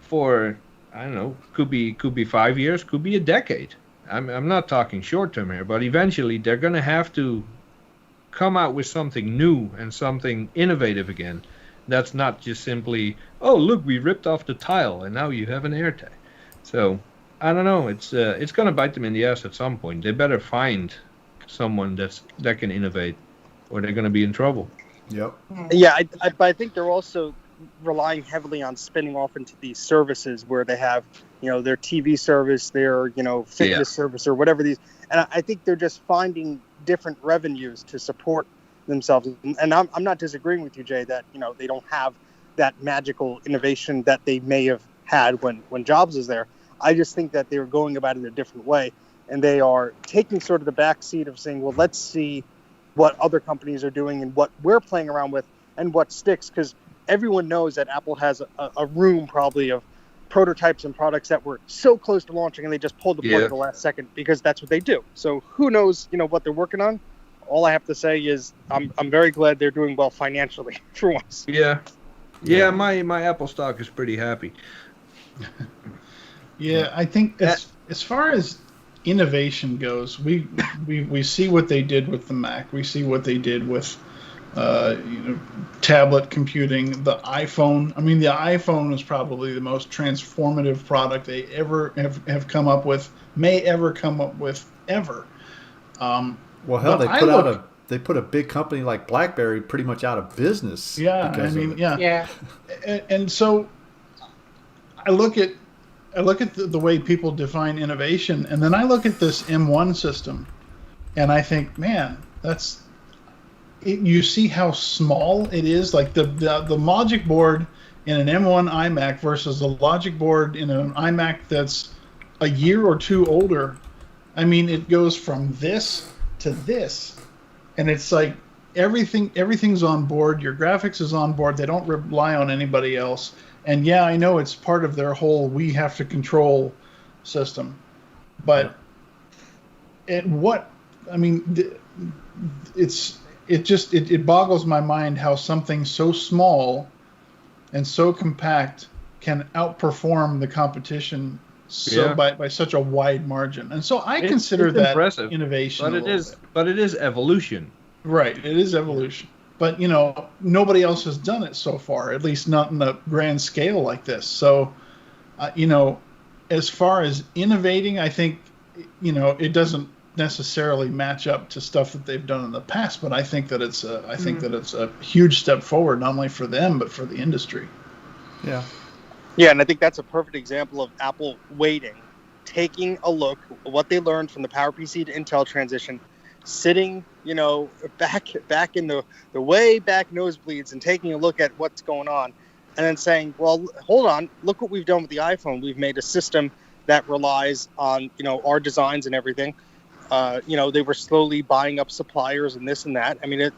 for, I don't know, could be 5 years, could be a decade. I'm not talking short term here, but eventually they're going to have to come out with something new and something innovative again. That's not just simply, oh, look, we ripped off the tile and now you have an AirTag. So I don't know. It's going to bite them in the ass at some point. They better find someone that can innovate, or they're going to be in trouble. Yep. Yeah, but I think they're also relying heavily on spinning off into these services where they have, their TV service, their, fitness service or whatever these. And I think they're just finding different revenues to support themselves. And I'm not disagreeing with you, Jay, that, they don't have that magical innovation that they may have had when Jobs was there. I just think that they were going about it a different way. And they are taking sort of the back seat of saying, well, let's see what other companies are doing and what we're playing around with and what sticks. Because everyone knows that Apple has a room probably of prototypes and products that were so close to launching and they just pulled the plug at the last second because that's what they do. So who knows, what they're working on. All I have to say is I'm very glad they're doing well financially for once. Yeah, my Apple stock is pretty happy. Yeah, I think as far as innovation goes, we see what they did with the Mac. We see what they did with tablet computing, the iPhone. I mean, the iPhone is probably the most transformative product they ever have come up with, may ever come up with ever. Well, hell, they put a big company like BlackBerry pretty much out of business. Yeah, Yeah. And so I look at the way people define innovation, and then I look at this M1 system, and I think, man, you see how small it is. Like the logic board in an M1 iMac versus the logic board in an iMac that's a year or two older. I mean, it goes from this to this, and it's like everything's on board. Your graphics is on board. They don't rely on anybody else. And yeah, I know it's part of their whole we have to control system, but it boggles my mind how something so small and so compact can outperform the competition by such a wide margin. And so I consider that impressive. Innovation. But it is evolution. Right, it is evolution. But, nobody else has done it so far, at least not in a grand scale like this. So, as far as innovating, I think, it doesn't necessarily match up to stuff that they've done in the past. But I think that it's a huge step forward, not only for them, but for the industry. Yeah. Yeah, and I think that's a perfect example of Apple waiting, taking a look at what they learned from the PowerPC to Intel transition, sitting back in the way back nosebleeds and taking a look at what's going on, and then saying, well, hold on, look what we've done with the iPhone. We've made a system that relies on, our designs and everything. They were slowly buying up suppliers and this and that. I mean,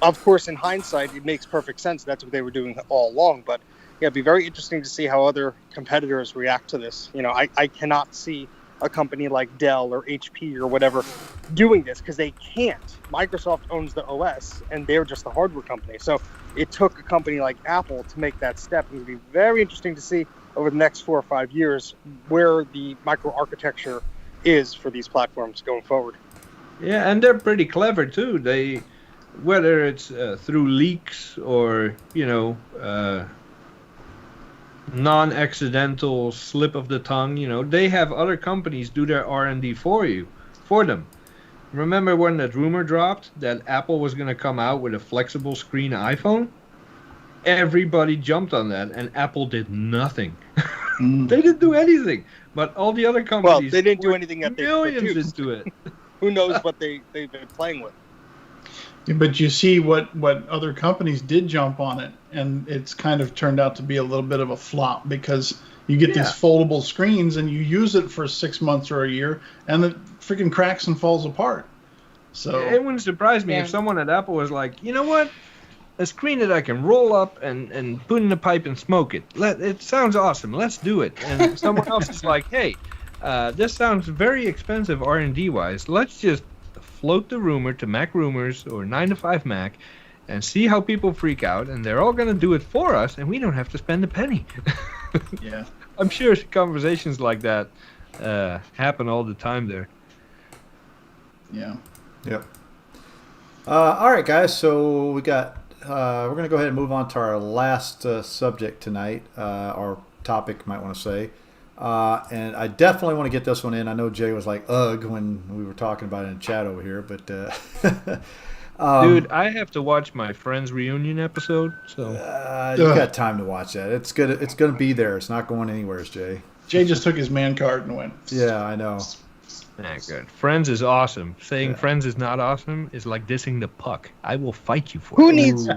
of course, in hindsight, it makes perfect sense. That's what they were doing all along. But yeah, it'd be very interesting to see how other competitors react to this. I cannot see a company like Dell or HP or whatever doing this because they can't. Microsoft owns the OS and they're just the hardware company. So it took a company like Apple to make that step. And it'd be very interesting to see over the next 4 or 5 years where the microarchitecture is for these platforms going forward. Yeah, and they're pretty clever too. Whether it's through leaks or non-accidental slip of the tongue, they have other companies do their R&D for them. Remember when that rumor dropped that Apple was going to come out with a flexible screen iPhone? Everybody jumped on that, and Apple did nothing. They didn't do anything, but all the other companies. Well, they didn't do anything that they millions produced. into it. Who knows what they've been playing with? But you see what other companies did jump on it, and it's kind of turned out to be a little bit of a flop because you get these foldable screens and you use it for 6 months or a year, and it freaking cracks and falls apart. So it wouldn't surprise me if someone at Apple was like, you know what? A screen that I can roll up and put in a pipe and smoke it. It sounds awesome. Let's do it. And someone else is like, hey, this sounds very expensive R&D wise. Let's just float the rumor to Mac Rumors or 9to5Mac and see how people freak out. And they're all going to do it for us, and we don't have to spend a penny. Yeah. I'm sure conversations like that happen all the time there. Yeah. Yep. All right, guys. So we got. We're going to go ahead and move on to our last subject tonight, or topic, you might want to say. And I definitely want to get this one in. I know Jay was like, ugh, when we were talking about it in chat over here, but dude, I have to watch my Friends reunion episode, so you got time to watch that. It's gonna be there. It's not going anywhere, Jay. Jay just took his man card and went. Yeah, I know. Good. Friends is awesome. Saying Friends is not awesome is like dissing the puck. I will fight you for Who it. needs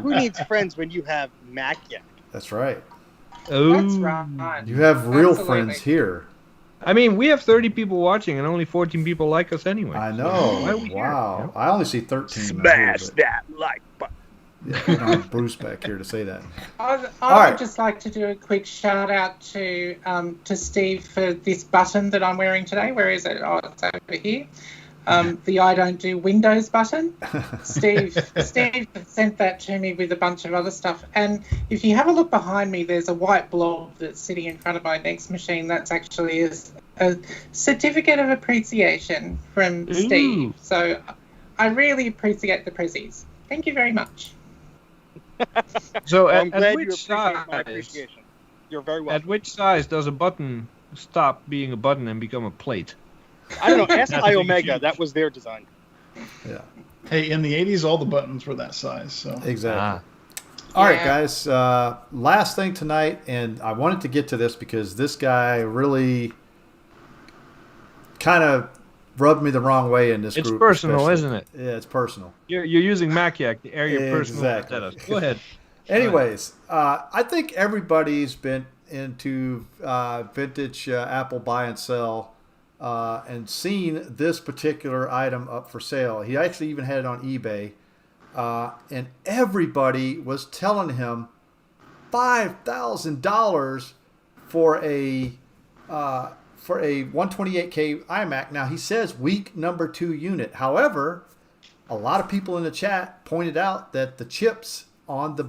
Friends when you have Mac Yak? That's right. Oh, That's right. You have real Absolutely. friends here. I mean, we have 30 people watching and only 14 people like us anyway. I So know. why are we here? Wow. I only see 13. Smash that like button. Yeah, we don't have Bruce back here to say that. I right. would just like to do a quick shout out to Steve for this button that I'm wearing today. Where is it? Oh, it's over here. The I don't do Windows button. Steve sent that to me with a bunch of other stuff. And if you have a look behind me, there's a white blob that's sitting in front of my next machine. That's actually a certificate of appreciation from Steve. So I really appreciate the prezzies. Thank you very much. So I'm at glad you which appreciate my size? appreciation. You're very welcome. At which size does a button stop being a button and become a plate? I don't know. Ask iOmega. That was their design. Yeah. Hey, in the 80s, all the buttons were that size. So Exactly. All right, guys. Last thing tonight, and I wanted to get to this because this guy really kind of rubbed me the wrong way in this It's group. personal, especially. isn't it? Yeah, it's personal. You're using Mac Yak to air your personal Exactly. vendettas. Go ahead. Anyways, I think everybody's been into vintage Apple buy and sell and seen this particular item up for sale. He actually even had it on eBay. And everybody was telling him $5,000 for a 128K iMac. Now, he says week number 2 unit. However, a lot of people in the chat pointed out that the chips on the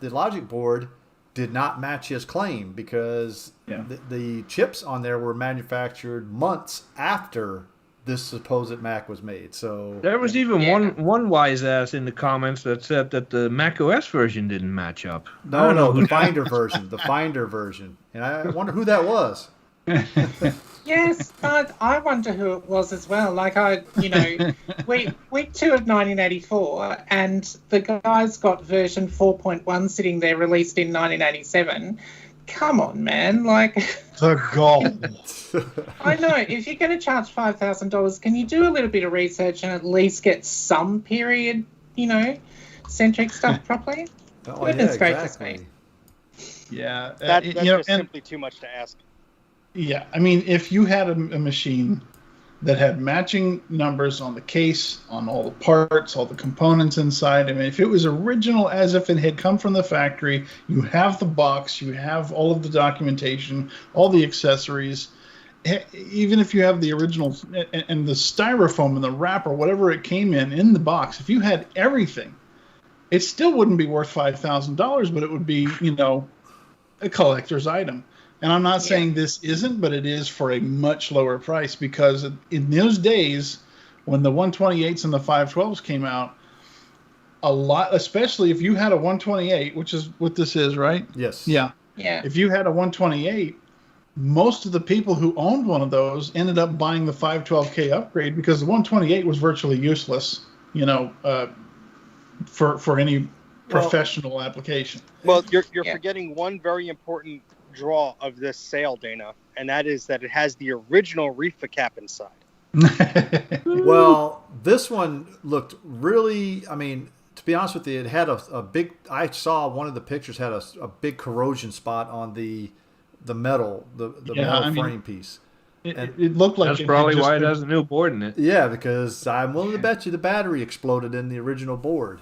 logic board did not match his claim because the chips on there were manufactured months after this supposed Mac was made. So There was even one wise ass in the comments that said that the Mac OS version didn't match up. No, the Finder version. The Finder version. And I wonder who that was. Yes, but I wonder who it was as well. Like week 2 of 1984, and the guy's got version 4.1 sitting there, released in 1987. come on, man. Like, The goal. I know, if you're going to charge $5,000, can you do a little bit of research and at least get some period, centric stuff properly? Oh, Goodness yeah, gracious me. exactly. Yeah. That's you know, just simply too much to ask. Yeah, I mean, if you had a machine that had matching numbers on the case, on all the parts, all the components inside, I mean, if it was original as if it had come from the factory, you have the box, you have all of the documentation, all the accessories, even if you have the original and the styrofoam and the wrapper, whatever it came in the box, if you had everything, it still wouldn't be worth $5,000, but it would be, a collector's item. And I'm not saying this isn't, but it is for a much lower price, because in those days when the 128s and the 512s came out, a lot, especially if you had a 128, which is what this is, right? Yes. Yeah. If you had a 128, most of the people who owned one of those ended up buying the 512K upgrade, because the 128 was virtually useless, for any professional application. Well, you're forgetting one very important draw of this sale, Dana, and that is that it has the original reefer cap inside. Well, this one looked really, I mean, to be honest with you, it had a big, I saw one of the pictures had a big corrosion spot on the metal, the metal frame piece. It looked like that's probably why it has a new board in it. Yeah, because I'm willing to bet you the battery exploded in the original board.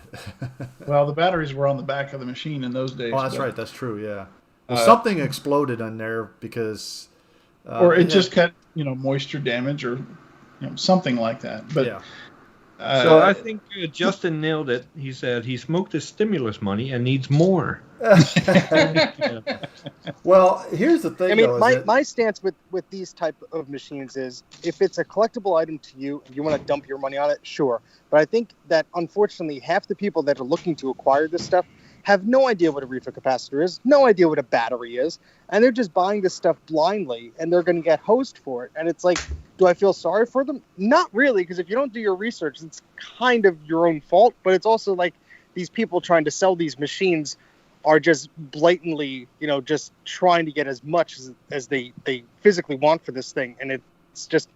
Well, the batteries were on the back of the machine in those days. Oh, that's right. That's true. Yeah. Well, something exploded in there because, or it just got moisture damage or something like that. But yeah. So I think Justin nailed it. He said he smoked his stimulus money and needs more. Well, here's the thing. I mean, my stance with these type of machines is, if it's a collectible item to you, if you want to dump your money on it, sure. But I think that unfortunately half the people that are looking to acquire this stuff have no idea what a reefer capacitor is, no idea what a battery is, and they're just buying this stuff blindly, and they're going to get hosed for it. And it's like, do I feel sorry for them? Not really, because if you don't do your research, it's kind of your own fault. But it's also like these people trying to sell these machines are just blatantly, just trying to get as much as they physically want for this thing. And it's just,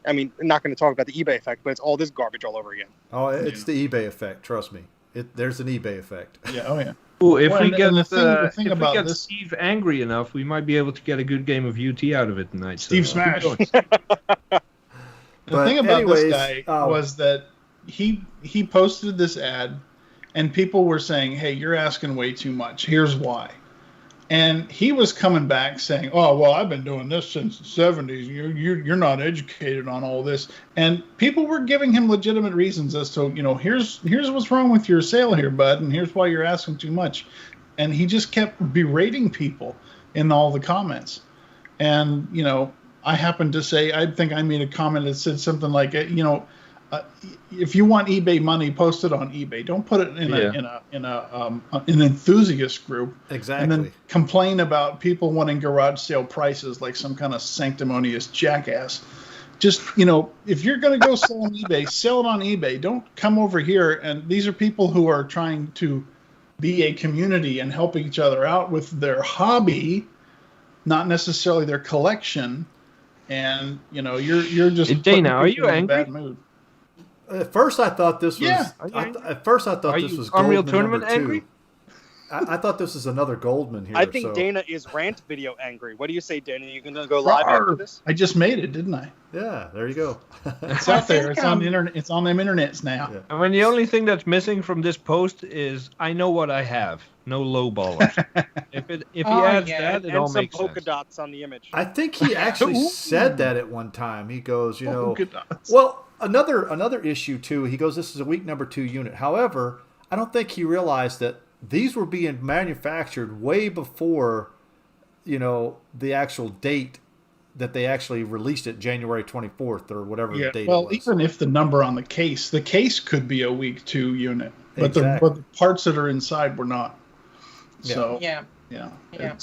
I mean, I'm not going to talk about the eBay effect, but it's all this garbage all over again. Oh, it's the eBay effect. Trust me. There's an eBay effect. Yeah. Oh, yeah. Ooh, if Well, we get the thing about this, Steve angry enough, we might be able to get a good game of UT out of it tonight. Steve so, Smash. But The thing about anyways, this guy was that he posted this ad, and people were saying, "Hey, you're asking way too much. Here's why." And he was coming back saying, "Oh, well, I've been doing this since the 70s. You're not educated on all this." And people were giving him legitimate reasons as to, here's what's wrong with your sale here, bud, and here's why you're asking too much. And he just kept berating people in all the comments. And, I happened to say, I think I made a comment that said something like, if you want eBay money, post it on eBay. Don't put it in an enthusiast group. Exactly. And then complain about people wanting garage sale prices like some kind of sanctimonious jackass. Just, if you're going to go sell on eBay, sell it on eBay. Don't come over here. And these are people who are trying to be a community and help each other out with their hobby, not necessarily their collection. And, you're just Dana, are you angry? in a bad mood. At first, I thought this was. Yeah. At first, I thought this was Unreal Goldman Tournament number 2. angry? I thought this was another Goldman here. I think so. Dana is rant video angry. What do you say, Dana? You going to go live after this? I just made it, didn't I? Yeah, there you go. It's out there. It's on the internet. It's on them internets now. Yeah. I mean, the only thing that's missing from this post is I know what I have. No lowballers. if he adds that, it and all some makes polka sense. dots on the image. I think he actually said that at one time. He goes, Polka dots. well, another issue too. He goes, this is a week number 2 unit. However, I don't think he realized that these were being manufactured way before, the actual date that they actually released it, January 24th or whatever the date well, it was. even if the number on the case could be a week 2 unit, but Exactly. the parts that are inside were not. Yeah. So Yeah. yeah.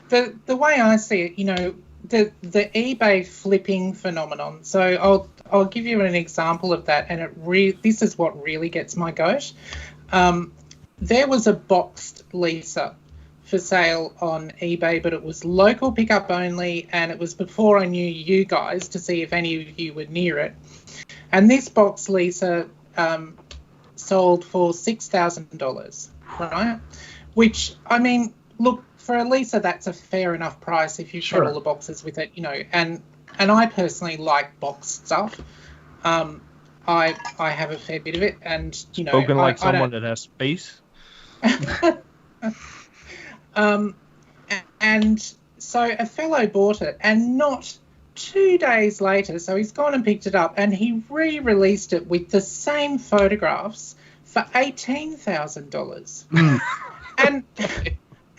The way I see it, the eBay flipping phenomenon. So I'll give you an example of that, and this is what really gets my goat. There was a boxed Lisa for sale on eBay, but it was local pickup only, and it was before I knew you guys to see if any of you were near it. And this box, Lisa, sold for $6,000, right? Which, I mean, look, for a Lisa, that's a fair enough price if you've got all the boxes with it, you know. And I personally like boxed stuff. I have a fair bit of it, and you know, Spoken like someone that has space. And so a fellow bought it, and not 2 days later, so he's gone and picked it up, and he re-released it with the same photographs for $18,000.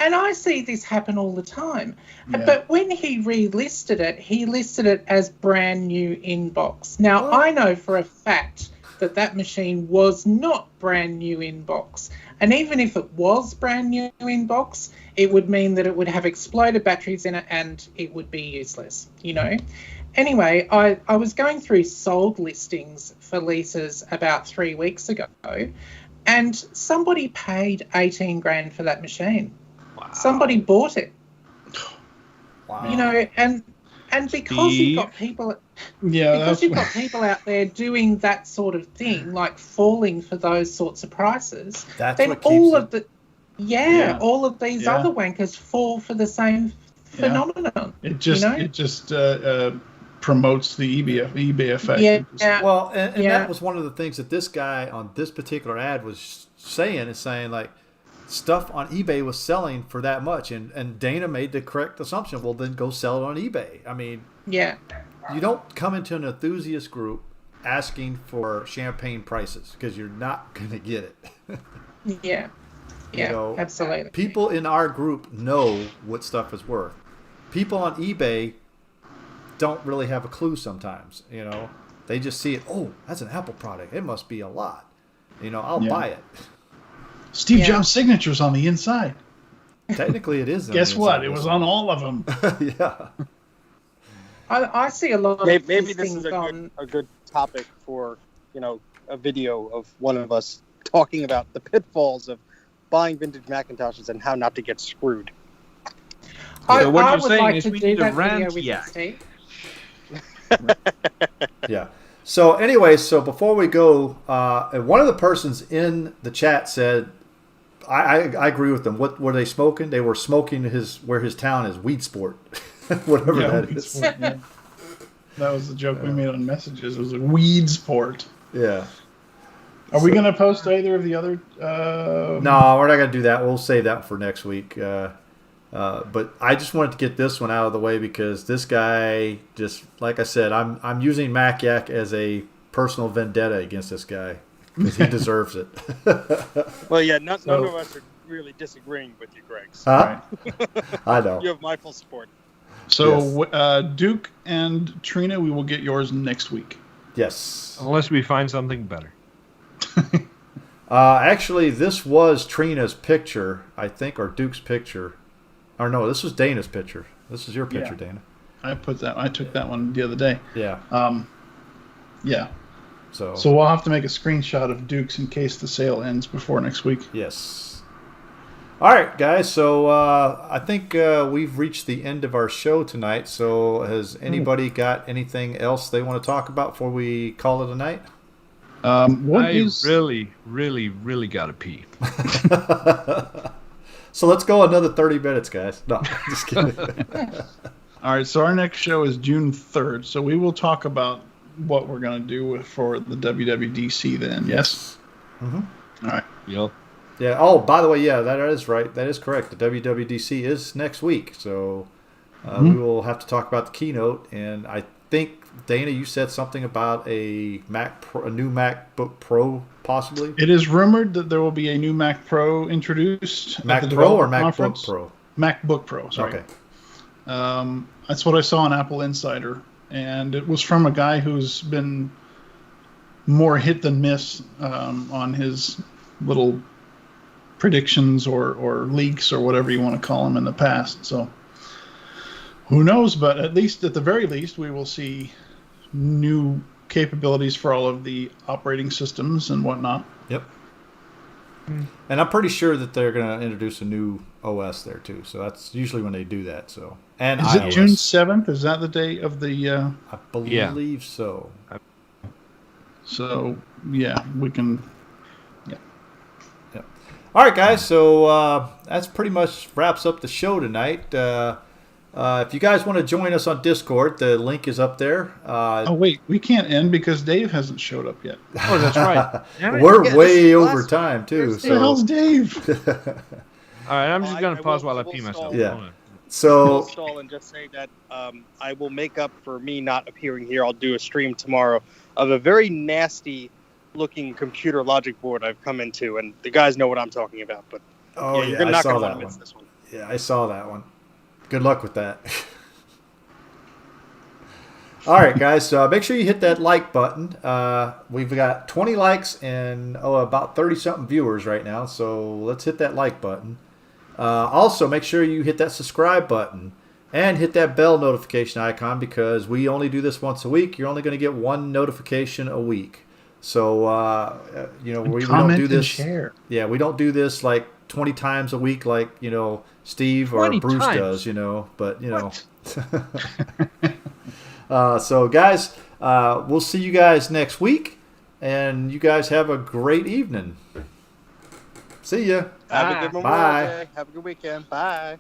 And I see this happen all the time. Yeah. But when he relisted it, he listed it as brand new in box. Now, I know for a fact that machine was not brand new in box. And even if it was brand new in box, it would mean that it would have exploded batteries in it and it would be useless, you know. Anyway, I was going through sold listings for Lisas about 3 weeks ago, and somebody paid 18 grand for that machine. Wow. Somebody bought it. Wow. You know, and because you've got people you've got people out there doing that sort of thing, like falling for those sorts of prices, then all of these other wankers fall for the same phenomenon. It just promotes the eBay effect. Yeah. Well, and that was one of the things that this guy on this particular ad was saying, like, stuff on eBay was selling for that much, and Dana made the correct assumption. Well, then go sell it on eBay. I mean, you don't come into an enthusiast group asking for champagne prices, because you're not going to get it. You know, absolutely. People in our group know what stuff is worth. People on eBay don't really have a clue sometimes. You know, they just see it. Oh, that's an Apple product. It must be a lot. You know, I'll buy it. Steve Jobs' signature's on the inside. Technically, it is. Guess what? It was on all of them. Yeah. I see a lot of maybe this is a good topic for, you know, a video of one of us talking about the pitfalls of buying vintage Macintoshes and how not to get screwed. So what you're saying is we need to rant Yak. Yeah. So anyway, before we go, one of the persons in the chat said, I agree with them. What were they smoking? They were smoking where his town is, Weed Sport. Whatever that is. Sport, yeah. That was the joke we made on messages. It was a Weed Sport. Yeah. Are we going to post either of the other? No, we're not going to do that. We'll save that for next week. But I just wanted to get this one out of the way, because this guy, just like I said, I'm using Mac Yak as a personal vendetta against this guy, because he deserves it. Well, yeah, none of us are really disagreeing with you, Greg. So. Huh? I know. You have my full support. So, Duke and Trina, we will get yours next week. Yes. Unless we find something better. Actually, this was Trina's picture, I think, or Duke's picture. Or no, this was Dana's picture. This is your picture, Dana. I took that one the other day. Yeah. Yeah. So we'll have to make a screenshot of Duke's in case the sale ends before next week. Yes. All right, guys. So I think we've reached the end of our show tonight. So has anybody got anything else they want to talk about before we call it a night? Really, really, really got to pee. So let's go another 30 minutes, guys. No, just kidding. All right, so our next show is June 3rd. So we will talk about what we're going to do for the WWDC then, yes? Mm-hmm. All right. Yep. Yeah. Oh, by the way, yeah, that is right. That is correct. The WWDC is next week. So we will have to talk about the keynote. And I think, Dana, you said something about a new MacBook Pro, possibly? It is rumored that there will be a new Mac Pro introduced. Mac at the Pro or MacBook Conference? Pro? MacBook Pro, sorry. Okay. That's what I saw on Apple Insider. And it was from a guy who's been more hit than miss on his little predictions or leaks or whatever you want to call them in the past. So who knows? But at the very least, we will see new capabilities for all of the operating systems and whatnot. Yep. And I'm pretty sure that they're going to introduce a new OS there too. So that's usually when they do that. So and is iOS. it June 7th? Is that the day of the? I believe so. So yeah, we can. All right, guys. So that's pretty much wraps up the show tonight. If you guys want to join us on Discord, the link is up there. Oh wait, we can't end because Dave hasn't showed up yet. Oh, that's right. We're way over time too. Where the hell's Dave? All right, I'm just going to pause while I pee myself. Yeah. Hold on. So I'll stall and just say that I will make up for me not appearing here. I'll do a stream tomorrow of a very nasty looking computer logic board I've come into, and the guys know what I'm talking about. But you're I not saw going to that want to one. miss this one. Yeah, I saw that one. Good luck with that. All right, guys. So make sure you hit that like button. We've got 20 likes and about 30-something viewers right now. So let's hit that like button. Also, make sure you hit that subscribe button and hit that bell notification icon because we only do this once a week. You're only going to get one notification a week. So, we don't do this. Share. Yeah, we don't do this like 20 times a week like, Steve or 20 Bruce times? does, but, so, guys, we'll see you guys next week, and you guys have a great evening. See ya. Have a good Memorial Bye. Day. Have a good weekend. Bye.